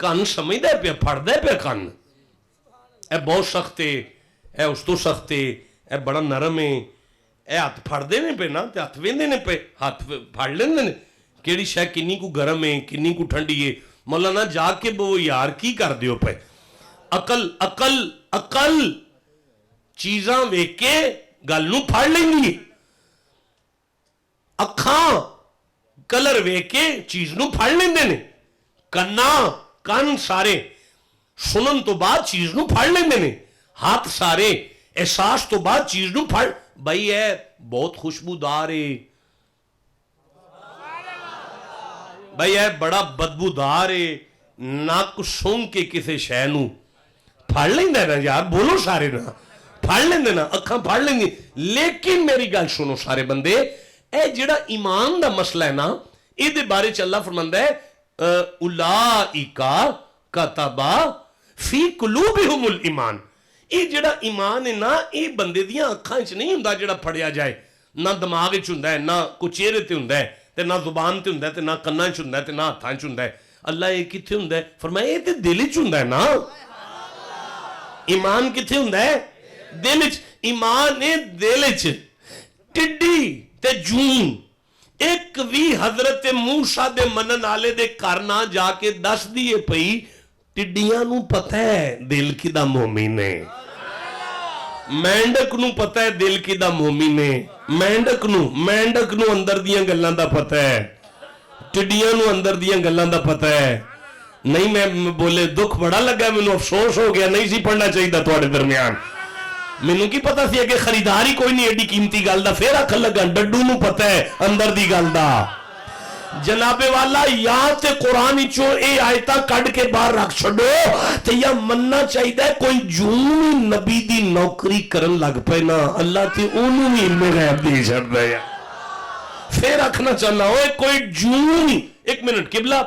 ਕੰਨ ਸਮਝਦਾ ਪਿਆ, ਫੜਦਾ ਪਿਆ ਕੰਨ। ਇਹ ਬਹੁਤ ਸਖਤ ਹੈ, ਇਹ ਉਸ ਤੋਂ ਸਖਤ ਹੈ, ਇਹ ਬੜਾ ਨਰਮ ਹੈ। ਇਹ ਹੱਥ ਫੜਦੇ ਨੇ ਪਏ ਨਾ ਤੇ ਹੱਥ ਵੇਂਦੇ ਨੇ ਪਏ, ਹੱਥ ਫੜ ਲੈਂਦੇ ਨੇ ਕਿਹੜੀ ਸ਼ੈ ਕਿੰਨੀ ਕੁ ਗਰਮ ਹੈ, ਕਿੰਨੀ ਕੁ ਠੰਡੀ ਹੈ। ਮੌਲਾਨਾ ਜਾ ਕੇ ਬੋ ਯਾਰ ਕੀ ਕਰਦੇ ਹੋ ਪਏ। ਅਕਲ ਅਕਲ ਅਕਲ ਚੀਜ਼ਾਂ ਵੇਖ ਕੇ ਗੱਲ ਨੂੰ ਫੜ ਲੈਂਦੀ ਹੈ। ਅੱਖਾਂ ਕਲਰ ਵੇਖ ਕੇ ਚੀਜ਼ ਨੂੰ ਫੜ ਲੈਂਦੇ ਨੇ। ਕੰਨ ਸਾਰੇ ਸੁਣਨ ਤੋਂ ਬਾਅਦ ਚੀਜ਼ ਨੂੰ ਫੜ ਲੈਂਦੇ ਨੇ। ਹੱਥ ਸਾਰੇ ਅਹਿਸਾਸ ਤੋਂ ਬਾਅਦ ਚੀਜ਼ ਨੂੰ ਫੜ। ਬਈ ਇਹ ਬਹੁਤ ਖੁਸ਼ਬੂਦਾਰ ਹੈ, ਬਈ ਇਹ ਬੜਾ ਬਦਬੂਦਾਰ ਹੈ। ਨੱਕ ਸੁੰਘ ਕੇ ਕਿਸੇ ਸ਼ੈ ਨੂੰ ਫੜ ਲੈਂਦਾ ਨਾ ਯਾਰ, ਬੋਲੋ ਸਾਰੇ ਨਾ, ਫੜ ਲੈਂਦੇ ਨਾ, ਅੱਖਾਂ ਫੜ ਲੈਂਦੀ। ਲੇਕਿਨ ਮੇਰੀ ਗੱਲ ਸੁਣੋ ਸਾਰੇ ਬੰਦੇ, ਇਹ ਜਿਹੜਾ ਈਮਾਨ ਦਾ ਮਸਲਾ ਹੈ ਨਾ, ਇਹਦੇ ਬਾਰੇ ਚ ਅੱਲਾਹ ਫਰਮਾਂਦਾ ਹੈ ਉਲਾਇਕਾ ਕਤਬਾ ਫੀ ਕੁਲੂਬਿਹੁਮੁਲ ਈਮਾਨ। ਇਹ ਜਿਹੜਾ ਈਮਾਨ ਹੈ ਨਾ, ਇਹ ਬੰਦੇ ਦੀਆਂ ਅੱਖਾਂ 'ਚ ਨਹੀਂ ਹੁੰਦਾ ਜਿਹੜਾ ਫੜਿਆ ਜਾਏ, ਨਾ ਦਿਮਾਗ 'ਚ ਹੁੰਦਾ ਹੈ, ਨਾ ਕੋਈ ਚਿਹਰੇ ਤੇ ਹੁੰਦਾ ਹੈ, ਤੇ ਨਾ ਜ਼ੁਬਾਨ ਤੇ ਹੁੰਦਾ ਹੈ, ਤੇ ਨਾ ਕੰਨਾਂ 'ਚ ਹੁੰਦਾ ਹੈ, ਤੇ ਨਾ ਹੱਥਾਂ 'ਚ ਹੁੰਦਾ ਹੈ। ਅੱਲਾਹ ਇਹ ਕਿੱਥੇ ਹੁੰਦਾ ਹੈ? ਫਰਮਾਇਆ ਇਹ ਤੇ ਦਿਲ 'ਚ ਹੁੰਦਾ ਹੈ ਨਾ। ਈਮਾਨ ਕਿੱਥੇ ਹੁੰਦਾ ਹੈ? ਦਿਲ 'ਚ। ਈਮਾਨ ਇਹ ਦਿਲ 'ਚ। ਟਿੱਡੀ ਤੇ ਜੂਨ ਇੱਕ ਵੀ ਹਜ਼ਰਤ ਮੂਸਾ ਦੇ ਮੰਨਣ ਵਾਲੇ ਦੇ ਘਰ ਨਾ ਜਾ ਕੇ ਦੱਸਦੀ ਏ ਪਈ, ਟਿੱਡੀਆਂ ਨੂੰ ਪਤਾ ਹੈ ਦਿਲ ਕਿਦਾ ਮੋਮਿਨ ਹੈ। ਮੈਂਡਕ ਨੂੰ ਪਤਾ ਹੈ ਦਿਲ ਕਿਦਾ ਮੋਮਿਨ ਹੈ। ਮੈਂਡਕ ਨੂੰ ਅੰਦਰ ਦੀਆਂ ਗੱਲਾਂ ਦਾ ਪਤਾ ਹੈ, ਟਿੱਡੀਆਂ ਨੂੰ ਅੰਦਰ ਦੀਆਂ ਗੱਲਾਂ ਦਾ ਪਤਾ ਹੈ। ਨਹੀਂ ਮੈਂ ਬੋਲੇ ਦੁੱਖ ਬੜਾ ਲੱਗਾ, ਮੈਨੂੰ ਅਫਸੋਸ ਹੋ ਗਿਆ, ਨਹੀਂ ਸੀ ਪੜਨਾ ਚਾਹੀਦਾ ਤੁਹਾਡੇ ਦਰਮਿਆਨ। ਮੈਨੂੰ ਕੀ ਪਤਾ ਸੀ ਕਿ ਖਰੀਦਾਰ ਹੀ ਕੋਈ ਨਹੀਂ ਐਡੀ ਕੀਮਤੀ ਗੱਲ ਦਾ। ਫੇਰ ਅੱਖ ਲੱਗਣ ਡੱਡੂ ਨੂੰ ਪਤਾ ਹੈ ਅੰਦਰ ਦੀ ਗੱਲ ਦਾ। ਜਨਾਬੇ ਵਾਲਾ ਜਾਂ ਤੇ ਕੁਰਾਨ ਚੋਂ ਇਹ ਆਇਤਾਂ ਕੱਢ ਕੇ ਬਾਹਰ ਰੱਖ ਛੱਡੋ, ਤੇ ਜਾਂ ਮੰਨਣਾ ਚਾਹੀਦਾ ਕੋਈ ਜੂਨ ਨਬੀ ਦੀ ਨੌਕਰੀ ਕਰਨ ਲੱਗ ਪਏ ਨਾ, ਅੱਲਾਹ ਤੇ ਉਹਨੂੰ ਵੀ ਇਲਮੇ ਗੈਬ ਦੇ ਛੱਡਦਾ ਹੈ। ਫੇਰ ਆਖਣਾ ਚਾਹਨਾ ਓਏ ਕੋਈ ਜੂਨ। ਇੱਕ ਮਿੰਟ, ਕਿਬਲਾ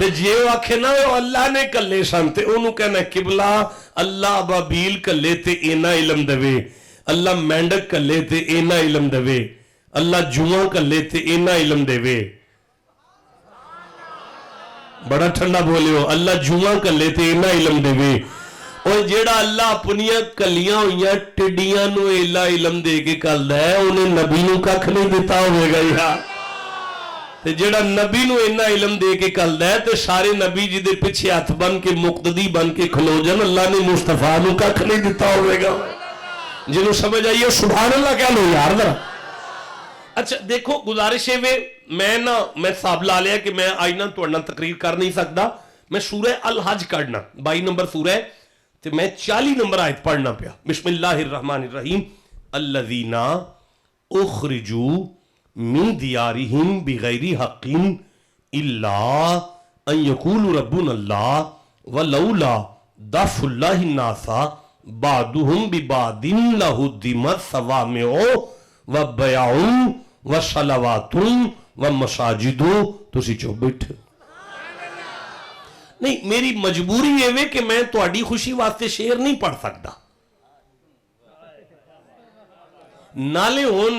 تے جے وہ آکھے نا اللہ نے کلے سن تے انہوں کہنا قبلہ اللہ ابابیل کلے تے اینا علم دوے، اللہ مینڈک کلے تے اینا علم دوے، اللہ جوان کلے تے اینا علم دوے. بڑا ٹھنڈا بولے ہو. اللہ جوان کلے تے اینا علم دوے. اور جیڑا اللہ اپنیاں کلیاں ہوئیاں ٹڈیاں نو ایلا علم دے کے کل ہے انہیں نبی نو ککھ نہیں دیتا ہوئے گا یار. تے جیڑا نبی نو اینا علم دے کے کل ہے تے سارے نبی جی دے پیچھے ہاتھ بن کے مقتدی بن کے کھلو جن اللہ نے مصطفیٰ نو ککھ نہیں دیتا ہوئے گا. جنہوں سمجھ آئیے سبحان اللہ کہہ لو یار ذرا. اچھا دیکھو گزارش ہے میں صاحب لا لیا کہ میں آج نہ توڑنا تقریر کر نہیں سکتا. میں سورہ الحج کرنا 22 نمبر سورہ تے میں 40 نمبر آیت پڑھنا پیا. بسم اللہ الرحمن الرحیم. الذین اخرجوا من دیارہم بغیر حق الا ان یقولوا ربنا اللہ ولولا دفع اللہ الناس بعضهم ببعض لہدمت صوامع وبیع وصلوات ومساجد. تسی چو بیٹھے نہیں. میری مجبوری یہ کہ میں تہاڈی خوشی واسطے شعر نہیں پڑھ سکتا. نالے ہون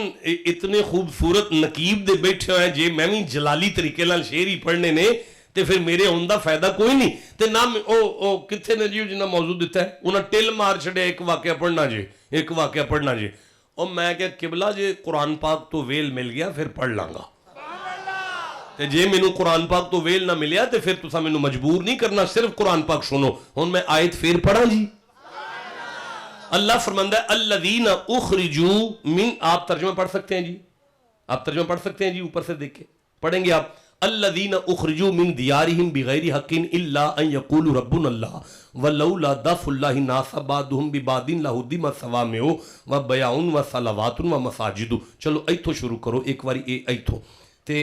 اتنے خوبصورت نقیب دے بیٹھے ہوئے جے میں بھی جلالی طریقے لال شعر ہی پڑھنے نے تے پھر میرے ہون دا فائدہ کوئی نہیں. تے نہ او کتھے نے جی جنہ موضوع دیتا ہے انہاں ٹل مار چھڑے ایک واقعہ پڑھنا جے ایک واقعہ پڑھنا جے. اور میں کہ قبلہ جے قرآن پاک تو ویل مل گیا پھر پڑھ لانگا. تے جے میں قرآن پاک تو ویل نہ ملیا تے پھر تسا میں مجبور نہیں کرنا صرف قرآن پاک سنو. ہن میں آیت پھر پڑھا جی. اللہ فرماندہ ہے الذین اخرجوا من. آپ ترجمہ پڑھ سکتے ہیں جی آپ ترجمہ پڑھ سکتے ہیں جی اوپر سے دیکھ کے پڑھیں گے آپ. الذین اخرجوا من دیارہم بغیر حق الا ان یقولوا ربنا اللہ ولولا دفع اللہ الناس بعضهم ببعض لہدمت صوامع وبیع وصلوات ومساجد. چلو ایتھوں شروع کرو ایک واری ایتھوں تے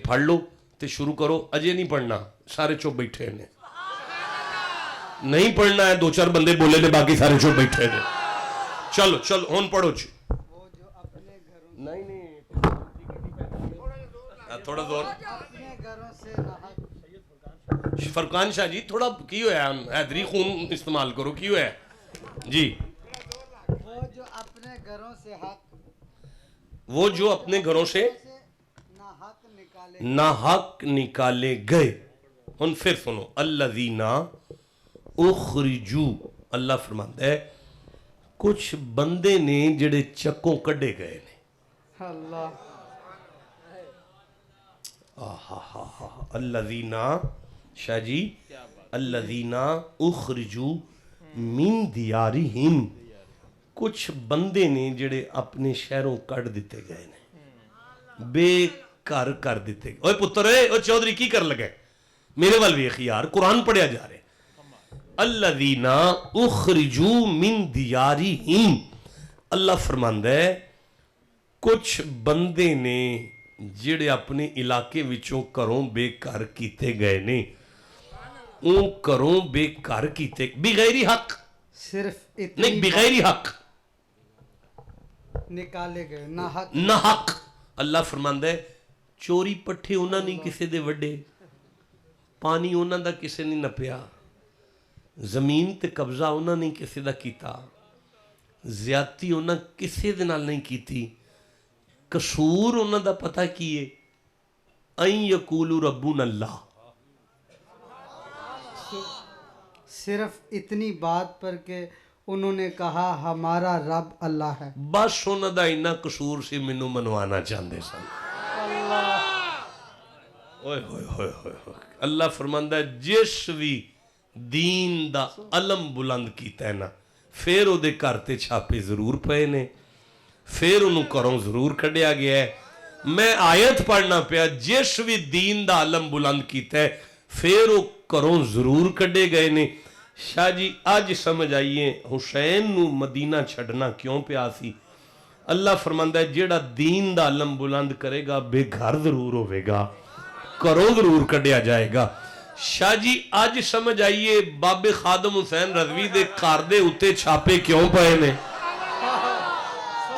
پڑھ لو تے شروع کرو. اجے نہیں پڑھنا سارے چپ بیٹھے نے. نہیں پڑھنا ہے 2-4 بندے بولے نے باقی سارے چپ بیٹھے نے. چلو چلو ہن پڑھو جی. نہیں نہیں تھوڑا زور. فرقان شاہ جی تھوڑا کی ہویا حیدری خون استعمال کرو کی ہویا جی. وہ جو اپنے گھروں سے وہ جو اپنے گھروں سے نہ حق نکالے گئے. ان پھر سنو الذین اخرجو. اللہ فرماتا ہے کچھ بندے نے جڑے چکوں کڈے گئے نے. اللہ الذین شاہ جی الذین اخرجو من دیارہم. کچھ بندے نے جڑے اپنے شہروں کڈ دیتے گئے نے بے گھر کر دیتے گئے. اوے پتر اوے چودھری کی کر لگے میرے وال ویکھ یار قرآن پڑھیا جا رہے. الذین اخرجوا من دیارہم. اللہ فرماندا ہے کچھ بندے نے جڑے اپنے علاقے وچوں گھروں بے گھر کیتے گئے نے. اون گھروں بے گھر کیتے بغیر حق صرف نہیں بغیر حق نکالے گئے نہ حق. اللہ فرماندا ہے چوری پٹھے انہاں نہیں کسے دے وڈے پانی انہاں دا کسے نہیں نپیا زمین تے قبضہ انہاں نہیں کسے دا کیتا زیادتی انہاں کسے دے نال نہیں کیتی. قصور انہاں دا پتہ کیے این یقولوا ربنا اللہ. صرف اتنی بات پر کہ انہوں نے کہا ہمارا رب اللہ ہے. بس انہاں دا اینا قصور سے مینوں منوانا چاہندے سن. اوئے ہوئے ہوئے ہوئے. اللہ فرماندا ہے جس بھی دین دا علم بلند کیتا ہے نا پھر او دے گھر تے چھاپے ضرور پئے نے پھر انہوں کروں ضرور کھڑیا گیا ہے. میں آیت پڑھنا پیا جس بھی دین دا علم بلند کیتا ہے پھر او کروں ضرور کھڑے گئے نے. شاہ جی آج سمجھ آئیے حسین نو مدینہ چھڑنا کیوں پیا سی. اللہ فرماندا ہے جیڑا دین دا علم بلند کرے گا بے گھر ضرور ہوئے گا کروں ضرور کھڑیا جائے گا. شاہ جی آج سمجھ آئیے بابے خادم حسین رضوی دے گھر دے اتے چھاپے کیوں پئے نے.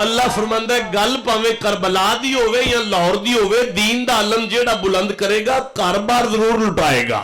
اللہ فرماندا ہے گل پاویں کربلا دی ہوئے یا لاہور دی ہوئے دین دا علم جیڑا بلند کرے گا گھر بار ضرور لٹائے گا.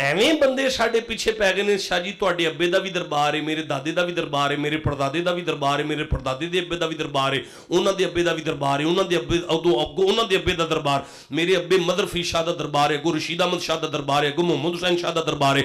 ਐਵੇਂ ਬੰਦੇ ਸਾਡੇ ਪਿੱਛੇ ਪੈ ਗਏ ਨੇ, ਸ਼ਾਹ ਜੀ ਤੁਹਾਡੇ ਅੱਬੇ ਦਾ ਵੀ ਦਰਬਾਰ ਹੈ, ਮੇਰੇ ਦਾਦੇ ਦਾ ਵੀ ਦਰਬਾਰ ਹੈ, ਮੇਰੇ ਪੜਦਾਦੇ ਦਾ ਵੀ ਦਰਬਾਰ ਹੈ, ਮੇਰੇ ਪੜਦਾਦੇ ਦੇ ਅੱਬੇ ਦਾ ਵੀ ਦਰਬਾਰ ਹੈ, ਉਹਨਾਂ ਦੇ ਅੱਬੇ ਦਾ ਵੀ ਦਰਬਾਰ ਹੈ, ਉਹਨਾਂ ਦੇ ਅੱਬੇ ਅੱਗੋਂ ਉਹਨਾਂ ਦੇ ਅੱਬੇ ਦਾ ਦਰਬਾਰ, ਮੇਰੇ ਅੱਬੇ ਮਦਰ ਫੀਸ ਸ਼ਾਹ ਦਾ ਦਰਬਾਰ ਹੈ, ਅੱਗੋਂ ਰਸ਼ੀਦ ਅਹਿਮਦ ਸ਼ਾਹ ਦਾ ਦਰਬਾਰ ਹੈ, ਅੱਗੋਂ ਮੁਹੰਮਦ ਹੁਸੈਨ ਸ਼ਾਹ ਦਾ ਦਰਬਾਰ ਹੈ,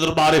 ਦਰਬਾਰ ਹੈ,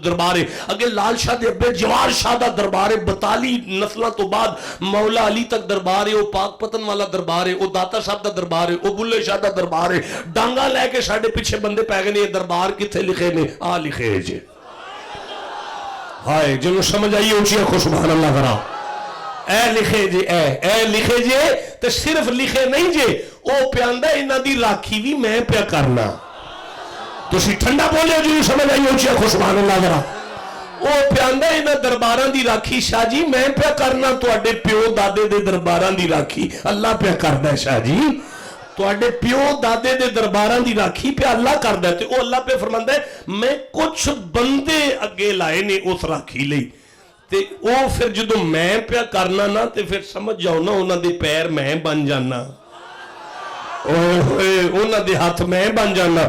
ਦਰਬਾਰ ਹੈ, ਅੱਗੇ ਲਾਲ ਸ਼ਾਹ ਦੇ ਅੱਬੇ ਜਵਾਰ ਸ਼ਾਹ ਦਾ ਦਰਬਾਰ ਹੈ, 42 ਨਸਲਾਂ ਤੋਂ ਬਾਅਦ ਮੌਲਾ ਅਲੀ ਤੱਕ ਦਰਬਾਰ ਹੈ, ਉਹ ਪਾਕ ਪਤਨ ਵਾਲਾ ਦਰਬਾਰ ਹੈ, ਉਹ ਦਾਤਾ ਸਾਹਿਬ ਦਾ ਦਰਬਾਰ ਹੈ, ਉਹ ਬੁੱਲੇ ਸ਼ਾਹ ਦਾ ਦਰਬਾਰ ਹੈ। ਡਾਂਗਾ ਲੈ ਕੇ ਸਾਡੇ ਪਿੱਛੇ ਬੰਦੇ ਪੈ ਗਏ ਨੇ, ਇਹ ਦਰਬਾਰ ਕਿੱਥੇ ਲਿਖੇ ਨੇ? ਆ ਲਿਖੇ ਜੇ। ਹਾਏ ਜਿਹਨੂੰ ਸਮਝ ਆਈ ਉੱਚੀ ਆਖੋ ਸੁਭਾਨ ਅੱਲਾਹ ਕਰਾ। ਇਹ ਲਿਖੇ ਜੇ, ਇਹ ਲਿਖੇ ਜੇ, ਤੇ ਸਿਰਫ ਲਿਖੇ ਨਹੀਂ ਜੇ, ਉਹ ਪਿਆਂਦਾ ਇਹਨਾਂ ਦੀ ਰਾਖੀ ਵੀ ਮੈਂ ਪਿਆ ਕਰਨਾ। ਤੁਸੀਂ ਠੰਡਾ ਬੋਲਿਓ ਜਿਹਨੂੰ ਸਮਝ ਆਈ ਉੱਚੀ ਆਖੋ ਸੁਭਾਨ ਅੱਲਾਹ ਕਰਾ। ਉਹ ਪਿਆਂਦਾ ਇਹਨਾਂ ਦਰਬਾਰਾਂ ਦੀ ਰਾਖੀ ਸ਼ਾਹ ਜੀ ਮੈਂ ਪਿਆ ਕਰਨਾ, ਤੁਹਾਡੇ ਪਿਓ ਦਾਦੇ ਦੇ ਦਰਬਾਰਾਂ ਦੀ ਰਾਖੀ ਅੱਲਾਹ ਪਿਆ ਕਰਦਾ ਸ਼ਾਹ ਜੀ, ਤੁਹਾਡੇ ਪਿਓ ਦਾਦੇ ਦੇ ਦਰਬਾਰਾਂ ਦੀ ਰਾਖੀ ਪਿਆ ਅੱਲਾਹ ਕਰਦਾ। ਤੇ ਉਹ ਅੱਲਾਹ ਪਿਆ ਫਰਮਾਂਦਾ ਮੈਂ ਕੁਝ ਬੰਦੇ ਅੱਗੇ ਲਾਏ ਨੇ ਉਸ ਰਾਖੀ ਲਈ, ਤੇ ਉਹ ਫਿਰ ਜਦੋਂ ਮੈਂ ਪਿਆ ਕਰਨਾ ਨਾ, ਤੇ ਫਿਰ ਸਮਝ ਜਾਓ ਨਾ ਉਹਨਾਂ ਦੇ ਪੈਰ ਮੈਂ ਬਣ ਜਾਣਾ, ਓਏ ਹੋਏ ਉਹਨਾਂ ਦੇ ਹੱਥ ਮੈਂ ਬਣ ਜਾਣਾ।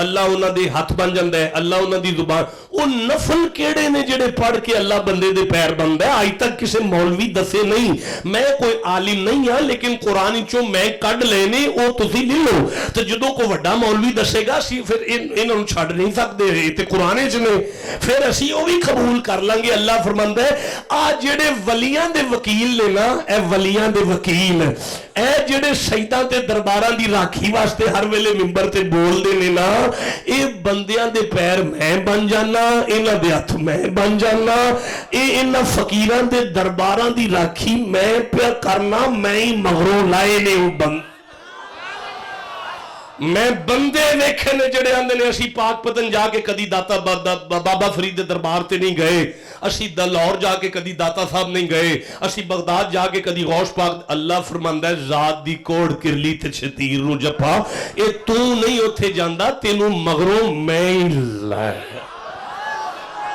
اللہ انہاں دے ہاتھ بن جاندہ ہے, اللہ انہاں دی زبان. وہ نفل کیڑے نے جڑے پڑھ کے اللہ بندے دے پیر بندا ہے؟ آج تک کسے مولوی دسے نہیں. میں کوئی عالم نہیں ہاں لیکن قرآن چوں میں کڈ لے نے, او تسی لے لو. تے جدوں کوئی وڈا مولوی دسے گا اسی پھر انہاں نوں چھڈ نہیں سکدے, تے قرآن وچ نے, پھر اسی او بھی قبول کر لیں گے. اللہ فرماندا ہے آ جڑے ولیاں دے وکیل نے نا, اے ولیاں دے وکیل, اے جڑے سیداں تے درباراں دی راکھی واسطے ہر ویلے ممبر تے بول دے نے نا, اے بندیاں دے پیر میں بن جانا, انہاں دے ہاتھ میں بن جانا, اے انہاں فقیراں دے درباراں دی راکھی میں پیا کرنا, میں ہی مغروں لائے نے. او بند میں بندے ویکھے نے جڑے آندے نے اسی پاک پتن جا کے کدی داتا بابا فرید دے دربار تے نہیں گئے, اسی لاہور جا کے کدی داتا صاحب نہیں گئے, اسی بغداد جا کے کدی غوث پاک. اللہ فرماندا ہے ذات دی کوڑ کرلی تے چھتیر نو جپا, اے تو نہیں اوتھے جاندا, تینوں مغروں میں ہی لائے.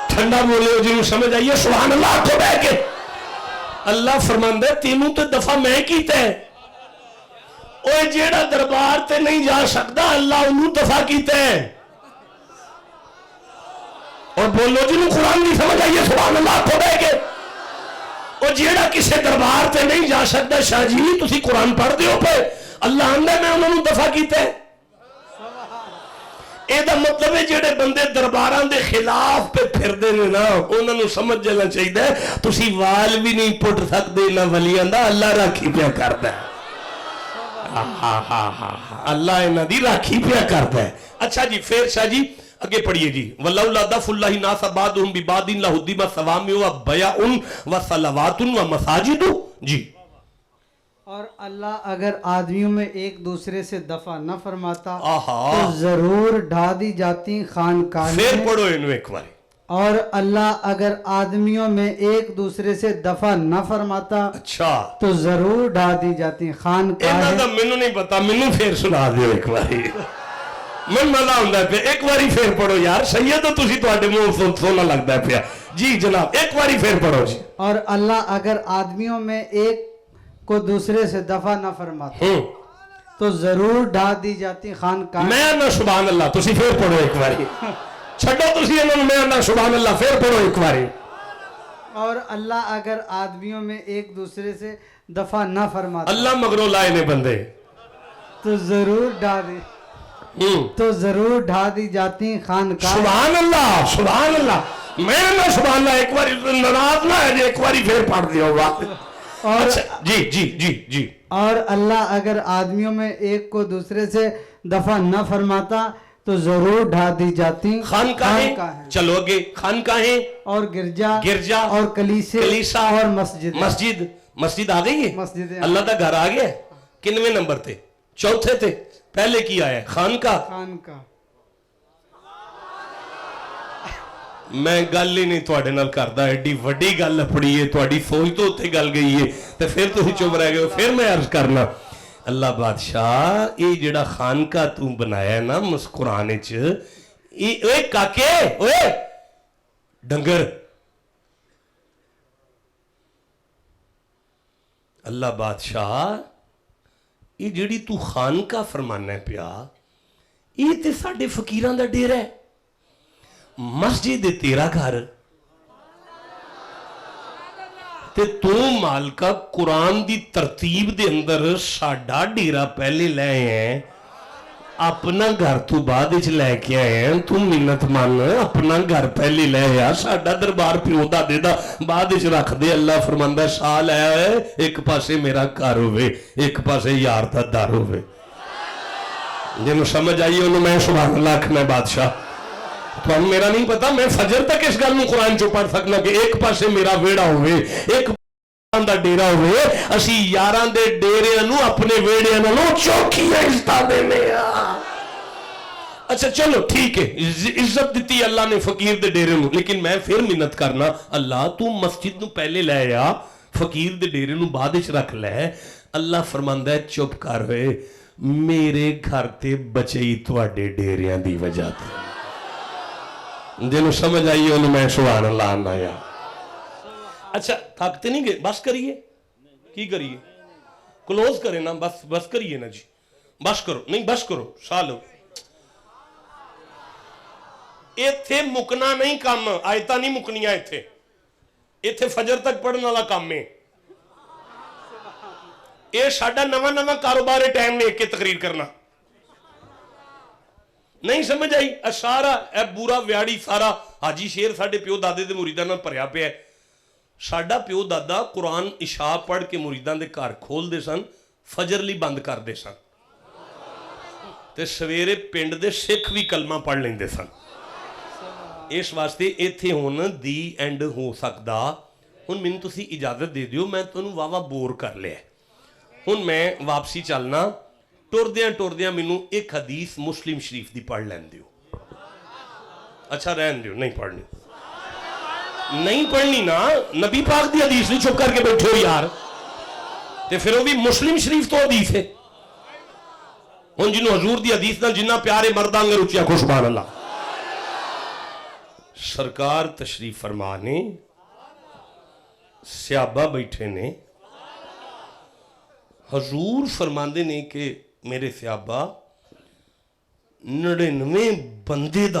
ٹھنڈا بولے ہو جنوں سمجھ آئیے سبحان اللہ کو بہ کے. اللہ فرماندا ہے تینوں تے دفعہ میں کیتا ہے. اوے جیڑا دربار تے نہیں جا سکتا اللہ انہوں دفع کیتا ہے. اور بولو جنہوں قرآن نہیں سمجھ آئیے سبحان اللہ کو بہ کے. اور جیڑا کسے دربار تے نہیں جا سکتا شاہ جی تسی قرآن پڑھ دیو پہ, اللہ آندہ میں انہوں دفع کیتا ہے. اے دا مطلب ہے جیڑے بندے درباران دے خلاف پہ پھر دے نا, انہوں نے سمجھ جانا چاہیے تسی وال بھی نہیں پٹ سکتے نہ ولیاں دا, اللہ راکھی پیا کردا ہے. اللہ انہاں دی راکھی پیا کردا ہے. اچھا جی پھر شاہ جی اگے پڑھیے جی. وَلَوْلَا دَفْعُ اللَّهِ النَّاسَ بَعْضُهُم بِبَعْضٍ لَهُدِّمَتْ صَوَامِعُ وَبِيَعٌ وَصَلَوَاتٌ وَمَسَاجِدُ. جی اور اللہ اگر آدمیوں میں ایک دوسرے سے دفع نہ فرماتا آہا تو ضرور ڈھا دی جاتی خانقاہیں. پھر پڑھو انہوں ایک باری. اور اللہ اگر آدمیوں میں ایک دوسرے سے دفع نہ فرماتا اچھا تو ضرور ڈھا دی جاتی خانقاہیں. اینا دا منو نہیں پتا, منو پھر سنا دیو ایک باری. من مزہ ہوندہ ہے پہ ایک باری پھر پڑھو یار, سید تو تسی تو آٹے منہ سونا لگتا ہے پہ. جی جناب ایک باری پھر پڑھو جی. اور اللہ اگر آدمیوں میں ایک کو دوسرے سے دفع نہ فرماتا تو ضرور ڈھا دی جاتی خانقاہیں. میں نہ سبحان اللہ, تسی پھر پڑھو ایک باری. چھڑو تسی انہوں میں نہ سبحان اللہ, پھر پڑھو ایک باری. اور اللہ اگر آدمیوں میں ایک دوسرے سے دفع نہ فرماتا اللہ مغروں لائے نے بندے تو ضرور ڈھا دی جاتی خانقاہیں. سبحان اللہ سبحان اللہ. میں نہ سبحان اللہ ایک باری ناراض نہ ہے, ایک باری پھر پڑھ دیو بات. اور جی جی جی جی. اور اللہ اگر آدمیوں میں ایک کو دوسرے سے دفع نہ فرماتا تو ضرور ڈھا دی جاتی خانقاہیں. چلو اگے خانقاہیں اور گرجا اور کلیسا اور مسجد آ گئی ہے. مسجد اللہ دا گھر آ گیا ہے. کنویں نمبر تے؟ چوتھے تے. پہلے کی آیا ہے خانقاہ. میں گل ہی نہیں تواڈے نال کردا, ایڈی وڈی گل اپڑی ہے, تواڈی سوچ تو اتنے گل گئی ہے تے پھر تسی چپ رہ گئے. پھر میں عرض کرنا اللہ بادشاہ یہ جڑا خانقاہ تو بنایا ہے نا مسکرانے چ, اوے کاکے اوے ڈنگر, اللہ بادشاہ یہ جڑی تو خانقاہ فرمانا ہے پیا, یہ تے ساڈے فقیراں دا ڈیرا ہے. مسجد تیرا گھر تے تو مالکا قرآن دی ترتیب دے اندر ساڈا ڈیرا پہلے لے ہیں, اپنا گھر تو بعد اچ لے کے آئے ہیں. تو منت مان اپنا گھر پہلے لے آیا, ساڈا دربار پیو دا دے دا بعد اچ رکھ دے. اللہ فرماندا ہے سال ہے ایک پاسے میرا گھر ہوئے, ایک پاسے یار دا در ہوئے. جنہوں سمجھ آئیے انہوں میں سبحان اللہ کھنا بادشاہ. تو ہم میرا نہیں پتا, میں فجر تک اس گل میں قرآن چو پڑھ سکنا کہ ایک پاسے میرا ویڑا ہوئے, ایک دا ڈیرا ہوئے, اسی یاران دے ڈیرے انو اپنے ویڑے انو چوکی عزتہ دینے. اچھا چلو ٹھیک ہے, عزت دیتی اللہ نے فقیر دے ڈیرے نو, لیکن میں پھر منت کرنا اللہ تو مسجد نو پہلے لے یا فقیر دے ڈیرے نو بعد اچ رکھ لے. اللہ فرماندا ہے چپ کر ہوئے, میرے گھر تے بچے ہی تواڈے ڈیریاں دی وجہ تے. جنہوں سمجھ آئیے انہوں میں سبحان اللہ آنا یا. اچھا تھاکتے نہیں گئے, بس کریے, کی کریے, کلوز کریں نا, بس کریے نا جی, بس کرو, نہیں بس کرو سالو. ਇੱਥੇ ਮੁਕਣਾ ਨਹੀਂ ਕੰਮ, ਆਇਤਾਂ ਨਹੀਂ ਮੁਕਣੀਆਂ ਇੱਥੇ ਫਜਰ ਤੱਕ ਪੜਨ ਵਾਲਾ ਕੰਮ ਹੈ। ਇਹ ਸਾਡਾ ਨਵਾਂ ਕਾਰੋਬਾਰ ਹੈ, ਟਾਈਮ ਵੇਖ ਕੇ ਤਕਰੀਰ ਕਰਨਾ। ਨਹੀਂ ਸਮਝ ਆਈ? ਸਾਰਾ ਇਹ ਬੂਰਾ ਵਿਆੜੀ ਸਾਰਾ ਹਾਜੀ ਸ਼ੇਰ ਸਾਡੇ ਪਿਓ ਦਾਦੇ ਦੇ ਮੁਰੀਦਾਂ ਨਾਲ ਭਰਿਆ ਪਿਆ। ਸਾਡਾ ਪਿਓ ਦਾਦਾ ਕੁਰਾਨ ਇਸ਼ਾ ਪੜ੍ਹ ਕੇ ਮੁਰੀਦਾਂ ਦੇ ਘਰ ਖੋਲਦੇ ਸਨ, ਫਜਰ ਲਈ ਬੰਦ ਕਰਦੇ ਸਨ, ਤੇ ਸਵੇਰੇ ਪਿੰਡ ਦੇ ਸਿੱਖ ਵੀ ਕਲਮਾ ਪੜ੍ਹ ਲੈਂਦੇ ਸਨ। ਇਸ ਵਾਸਤੇ ਇੱਥੇ ਹੁਣ ਦੀ ਐਂਡ ਹੋ ਸਕਦਾ। ਹੁਣ ਮੈਨੂੰ ਤੁਸੀਂ ਇਜਾਜ਼ਤ ਦੇ ਦਿਓ, ਮੈਂ ਤੁਹਾਨੂੰ ਵਾਵਾ ਬੋਰ ਕਰ ਲਿਆ। ਹੁਣ ਮੈਂ ਵਾਪਸੀ ਚੱਲਣਾ, ਟੁਰਦਿਆਂ ਮੈਨੂੰ ਇੱਕ ਹਦੀਸ ਮੁਸਲਿਮ ਸ਼ਰੀਫ ਦੀ ਪੜ੍ਹ ਲੈਣ ਦਿਓ। ਅੱਛਾ ਰਹਿਣ ਦਿਓ, ਨਹੀਂ ਪੜ੍ਹਨੀ, ਨਹੀਂ ਪੜ੍ਹਨੀ ਨਾ। ਨਬੀ ਪਾਕ ਦੀ ਹਦੀਸ ਨਹੀਂ, ਚੁੱਪ ਕਰਕੇ ਬੈਠੇ ਹੋ ਯਾਰ। ਤੇ ਫਿਰ ਉਹ ਵੀ ਮੁਸਲਿਮ ਸ਼ਰੀਫ ਤੋਂ ਹਦੀਸ ਹੈ। ਹੁਣ ਜਿਹਨੂੰ ਹਜ਼ੂਰ ਦੀ ਹਦੀਸ ਨਾਲ ਜਿੰਨਾ ਪਿਆਰੇ ਮਰਦਾਂ ਅੰਗਰ ਉੱਚੀ ਆਖੋ ਸੁਭਾਨ ਅੱਲਾਹ। ਸਰਕਾਰ ਤਸ਼ਰੀਫ ਫਰਮਾ ਨੇ, ਸਿਆਬਾ ਬੈਠੇ ਨੇ, ਹਜ਼ੂਰ ਫਰਮਾਉਂਦੇ ਨੇ ਕਿ ਮੇਰੇ ਸਿਆਬਾ 99 ਬੰਦੇ ਦਾ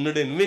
99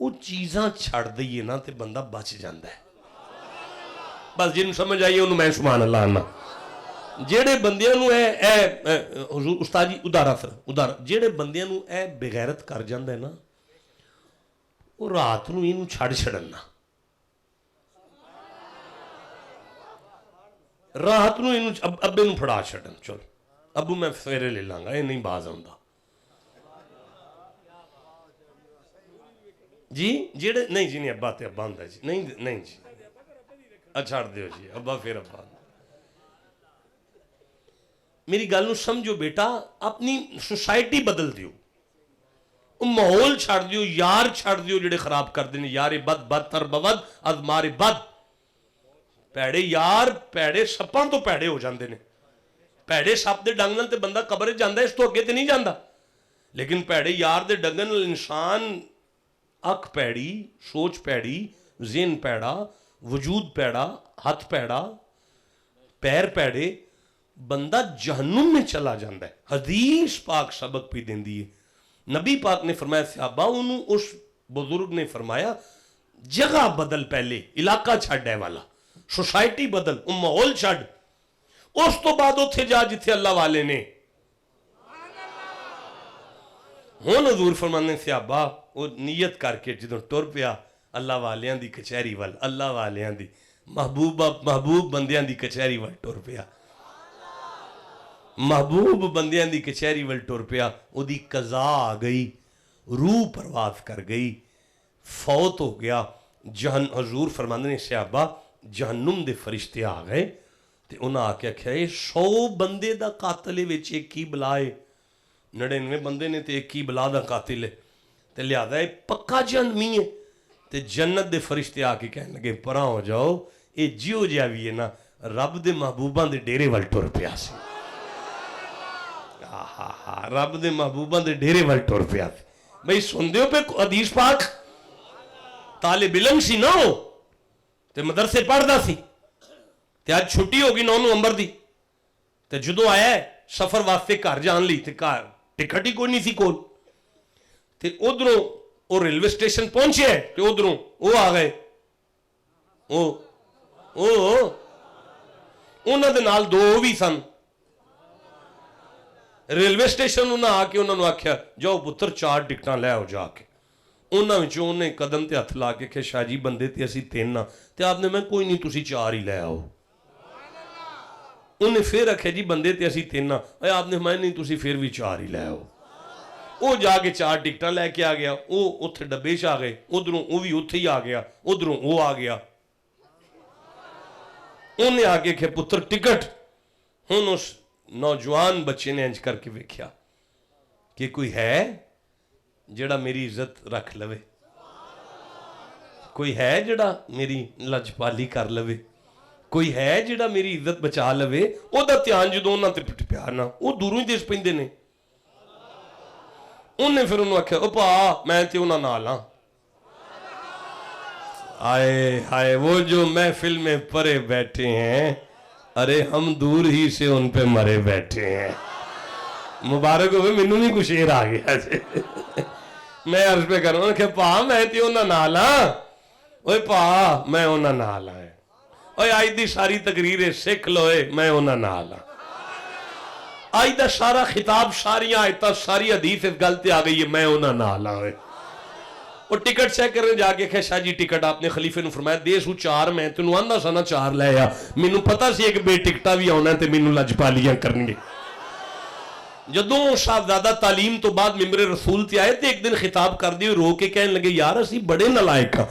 وہ چیزاں چھڑ دئیے نا تے بندہ بچ جاندہ ہے. بس جن سمجھ آئیے انہوں میں سبحان اللہ آنا. جیڑے بندیاں نو حضور استاد جی ادارا جیڑے بندیاں نو بغیرت کر جاندہ ہے نا وہ رات نو انہوں چھڑ چھڑنا, رات نو انہوں ابے نو پھڑا چھڑن, چل ابو میں فیرے لے لانگا, یہ نہیں باز آؤندہ جی. جیڑے نہیں جی, نہیں ابا تے ابا آندہ جی, نہیں جی اچھاڑ دیو جی, ابا پھر ابا. میری گل نو سمجھو بیٹا, اپنی سوسائٹی بدل دیو, ماحول چھڑ دیو, یار چھڑ دیو جڑے خراب کر دینے. یار بد بدتر بود از مار بد. پیڑے یار پیڑے سپاں تو پیڑے ہو جاندے نے. پیڑے سپ دے ڈنگ نال تے بندہ قبر جاندہ ہے, اس تو اگے تے نہیں جاندہ. لیکن پیڑے یار دے ڈنگن نال انسان اک پیڑی, سوچ پیڑی, ذہن پیڑا, وجود پیڑا, ہاتھ پیڑا, پیر پیڑے, بندہ جہنم میں چلا جاندہ ہے. حدیث پاک سبق پی دین دیئے. نبی پاک نے فرمایا صحابہ انہوں اس بزرگ نے فرمایا جگہ بدل, پہلے علاقہ چھڑ ہے والا, سوسائٹی بدل, ماحول چھڑ, اس تو بعد اتھے جا جتھے اللہ والے نے. ہون حضور فرمانے صحابہ وہ نیت کر کے جدوں ٹر پیا اللہ والیاں دی کچہری وال, اللہ والیاں دی محبوب بندیاں دی کچہری وال ٹر پیا, محبوب بندیاں دی کچہری وال ٹر پیا. او دی قضا آ گئی, روح پرواز کر گئی, فوت ہو گیا. حضور فرماندے نے صحابہ جہنم دے فرشتے آ گئے تے انہاں آ کے آکھیا 100 بندے دا قاتل وچ ایک ہی بلائے, 99 بندے نے تے ایک ہی بلا دا قاتل ہے, تے لہذا ہے پکا جہنمی ہے. تے جنت دے فرشتے آ کے کہنے لگے پراں ہو جاؤ, اے جیو جیا بھی ہے نا رب دے محبوباں دے ڈیرے وال ٹر پیا سی. رب دے محبوباں دے ڈیرے وال ٹر پیا سی. بھئی سن دیو پہ حدیث پاک, طالب علم سی نہ ہو تے مدرسے پڑھ دا سی, تے آج چھٹی ہوگی 9 نومبر دی, تے جدو آیا ہے سفر واسطے گھر جان لی تے ٹکٹ ہی کوئی نہیں سی کول, تے ادھروں وہ ریلوے سٹیشن پہنچے ہے تے ادھروں وہ آ گئے, انہاں دے نال 2 بھی سن. ریلوے سٹیشن انہاں آ کے انہاں نو آکھیا جاؤ پتر 4 ٹکٹاں لے آؤ جا کے. انہاں وچوں انہیں قدم تے ہتھ لا کے کہ شاہ جی بندے تے اسی 3 ہاں, تے آپ نے میں کوئی نہیں تسی 4 ہی لے آؤ. انہیں پھر رکھے جی بندے تے اسی 3 ہاں, آپ نے میں نہیں تسی پھر بھی 4 ہی لے آؤ. وہ جا کے 4 ٹکٹاں لے کے آ گیا, وہ اتھے ڈبے آ گئے, ادھروں وہ بھی اتھے ہی آ گیا, ادھروں وہ آ گیا. انہیں آ کے کہ پتر ٹکٹ. ہن اس نوجوان بچے نے انج کر کے ویکھیا کہ کوئی ہے جڑا میری عزت رکھ لوے, کوئی ہے جڑا میری لجپالی کر لوے, کوئی ہے جڑا میری عزت بچا لوے. او دا دھیان جدوں انہاں تے پیا نا وہ دوروں ہی دس پیندے نے. انہیں پھر انہوں آکھیا او پا میں تے انہاں نال ہاں. آئے ہائے وہ جو محفل میں پرے بیٹھے ہیں, ارے ہم دور ہی سے ان پہ مرے بیٹھے ہیں. مبارک ہوئے مینوں نہیں کچھ شعر آ گیا میں عرض پہ کروں کہ پا میں تے انہاں نال ہاں, اوے پا میں انہاں نال ہاں, اوے آج دی ساری تقریر سکھ لوئے میں انہاں نال ہاں. آج دا سارا خطاب, ساری آیتاں, ساری حدیث اس گل تے آ گئی ہے میں انہاں نال ہاں. اور ٹکٹ چیک کرنے جا کے کہ شاہ جی ٹکٹ آپ نے خلیفے نے فرمایا دے سو 4 میں تینوں آندا سا نا 4 لے آ. مینوں پتہ سی کہ بے ٹکٹا بھی آنا تے مینوں لجپالیاں کرنگے. جدوں صاحبزادہ تعلیم تو بعد ممبر رسول تے آئے تے ایک دن خطاب کر دیو رو کے کہنے لگے یار اسی بڑے نلائق ہاں,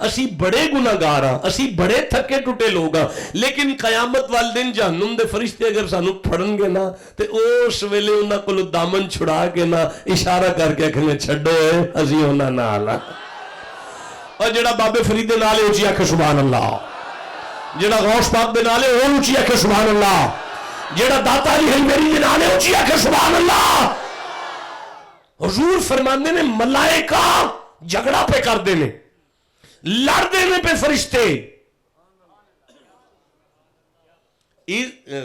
اسی بڑے گناہگار ہاں, اسی بڑے تھکے ٹوٹے لوگ ہاں, لیکن قیامت والے دن جہنم دے فرشتے اگر سانو پھڑن گے نا تے اس ویلے انہاں کولو دامن چھڑا کے نا اشارہ کر کے کہنے چھڈو اے اسی انہاں نال ہاں. اور جڑا بابے فرید دے نال اونچی آکھے سبحان اللہ, جڑا غوث پاک دے نال اون اونچی آکھے سبحان اللہ, جڑا داتا علی حیدری دے نال اونچی آکھے سبحان اللہ. حضور فرماندے نے ملائکہ جھگڑا پہ کر دینے, لڑ دینے پہ فرشتے.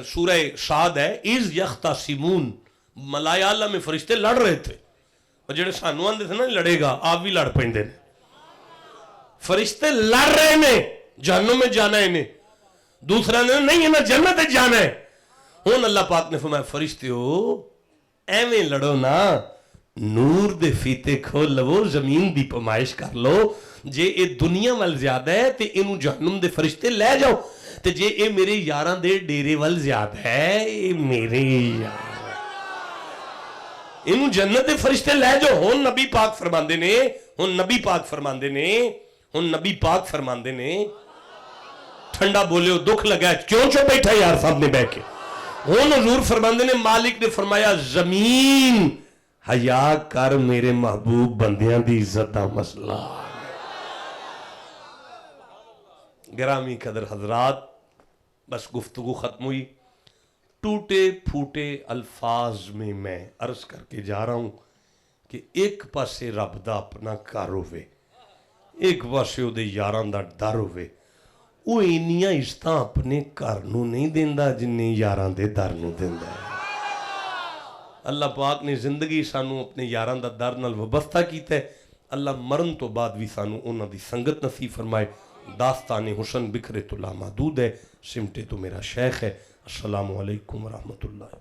سورہ صاد ہے اذ یختصمون, ملائکہ میں فرشتے لڑ رہے تھے, اور جڑے سانو آندے تھے نا لڑے گا آپ بھی لڑ پیندے نے. فرشتے لڑ رہے نے جہنم میں جانا ہے انہیں، دوسرا نے نہیں انہیں جنت میں جانا ہے. ہن اللہ پاک نے فرمایا فرشتیو ایویں لڑو نا، نور دے فیتے کھول لو، زمین دی پمائش کر لو. جے اے دنیا وال زیادہ ہے تے انہوں جہنم دے فرشتے لے جاؤ، تے جے اے میرے یاراں دے ڈیرے وال زیادہ ہے، اے میرے یار انہوں جنت دے فرشتے لے جاؤ. ہن نبی پاک فرماندے نے، ہن نبی پاک فرماندے نے، ہن نبی پاک فرماندے نے، ٹھنڈا بولے ہو دکھ لگا ہے کیوں چو بیٹھا یار صاحب نے بہ کے. ہن حضور فرماندے نے مالک نے فرمایا زمین حیا کر میرے محبوب بندیاں دی عزت دا مسئلہ. گرامی قدر حضرات، بس گفتگو ختم ہوئی. ٹوٹے پھوٹے الفاظ میں عرض کر کے جا رہا ہوں کہ ایک پاسے رب دا اپنا کار ہوئے، ایک پاسے او دے یاراں دا ڈر ہوئے. وہ اینیاں عزتاں اپنے کار نو نہیں دیندا جنہیں یاراں دے در نو دیندا ہے. اللہ پاک نے زندگی سانو اپنے یاراں دا در نال وابستہ کیتا ہے. اللہ مرن تو بعد بھی سانو انہاں دی سنگت نصیب فرمائے. داستان حسن بکھرے تو لامحدود ہے، سمٹے تو میرا شیخ ہے. السلام علیکم ورحمۃ اللہ.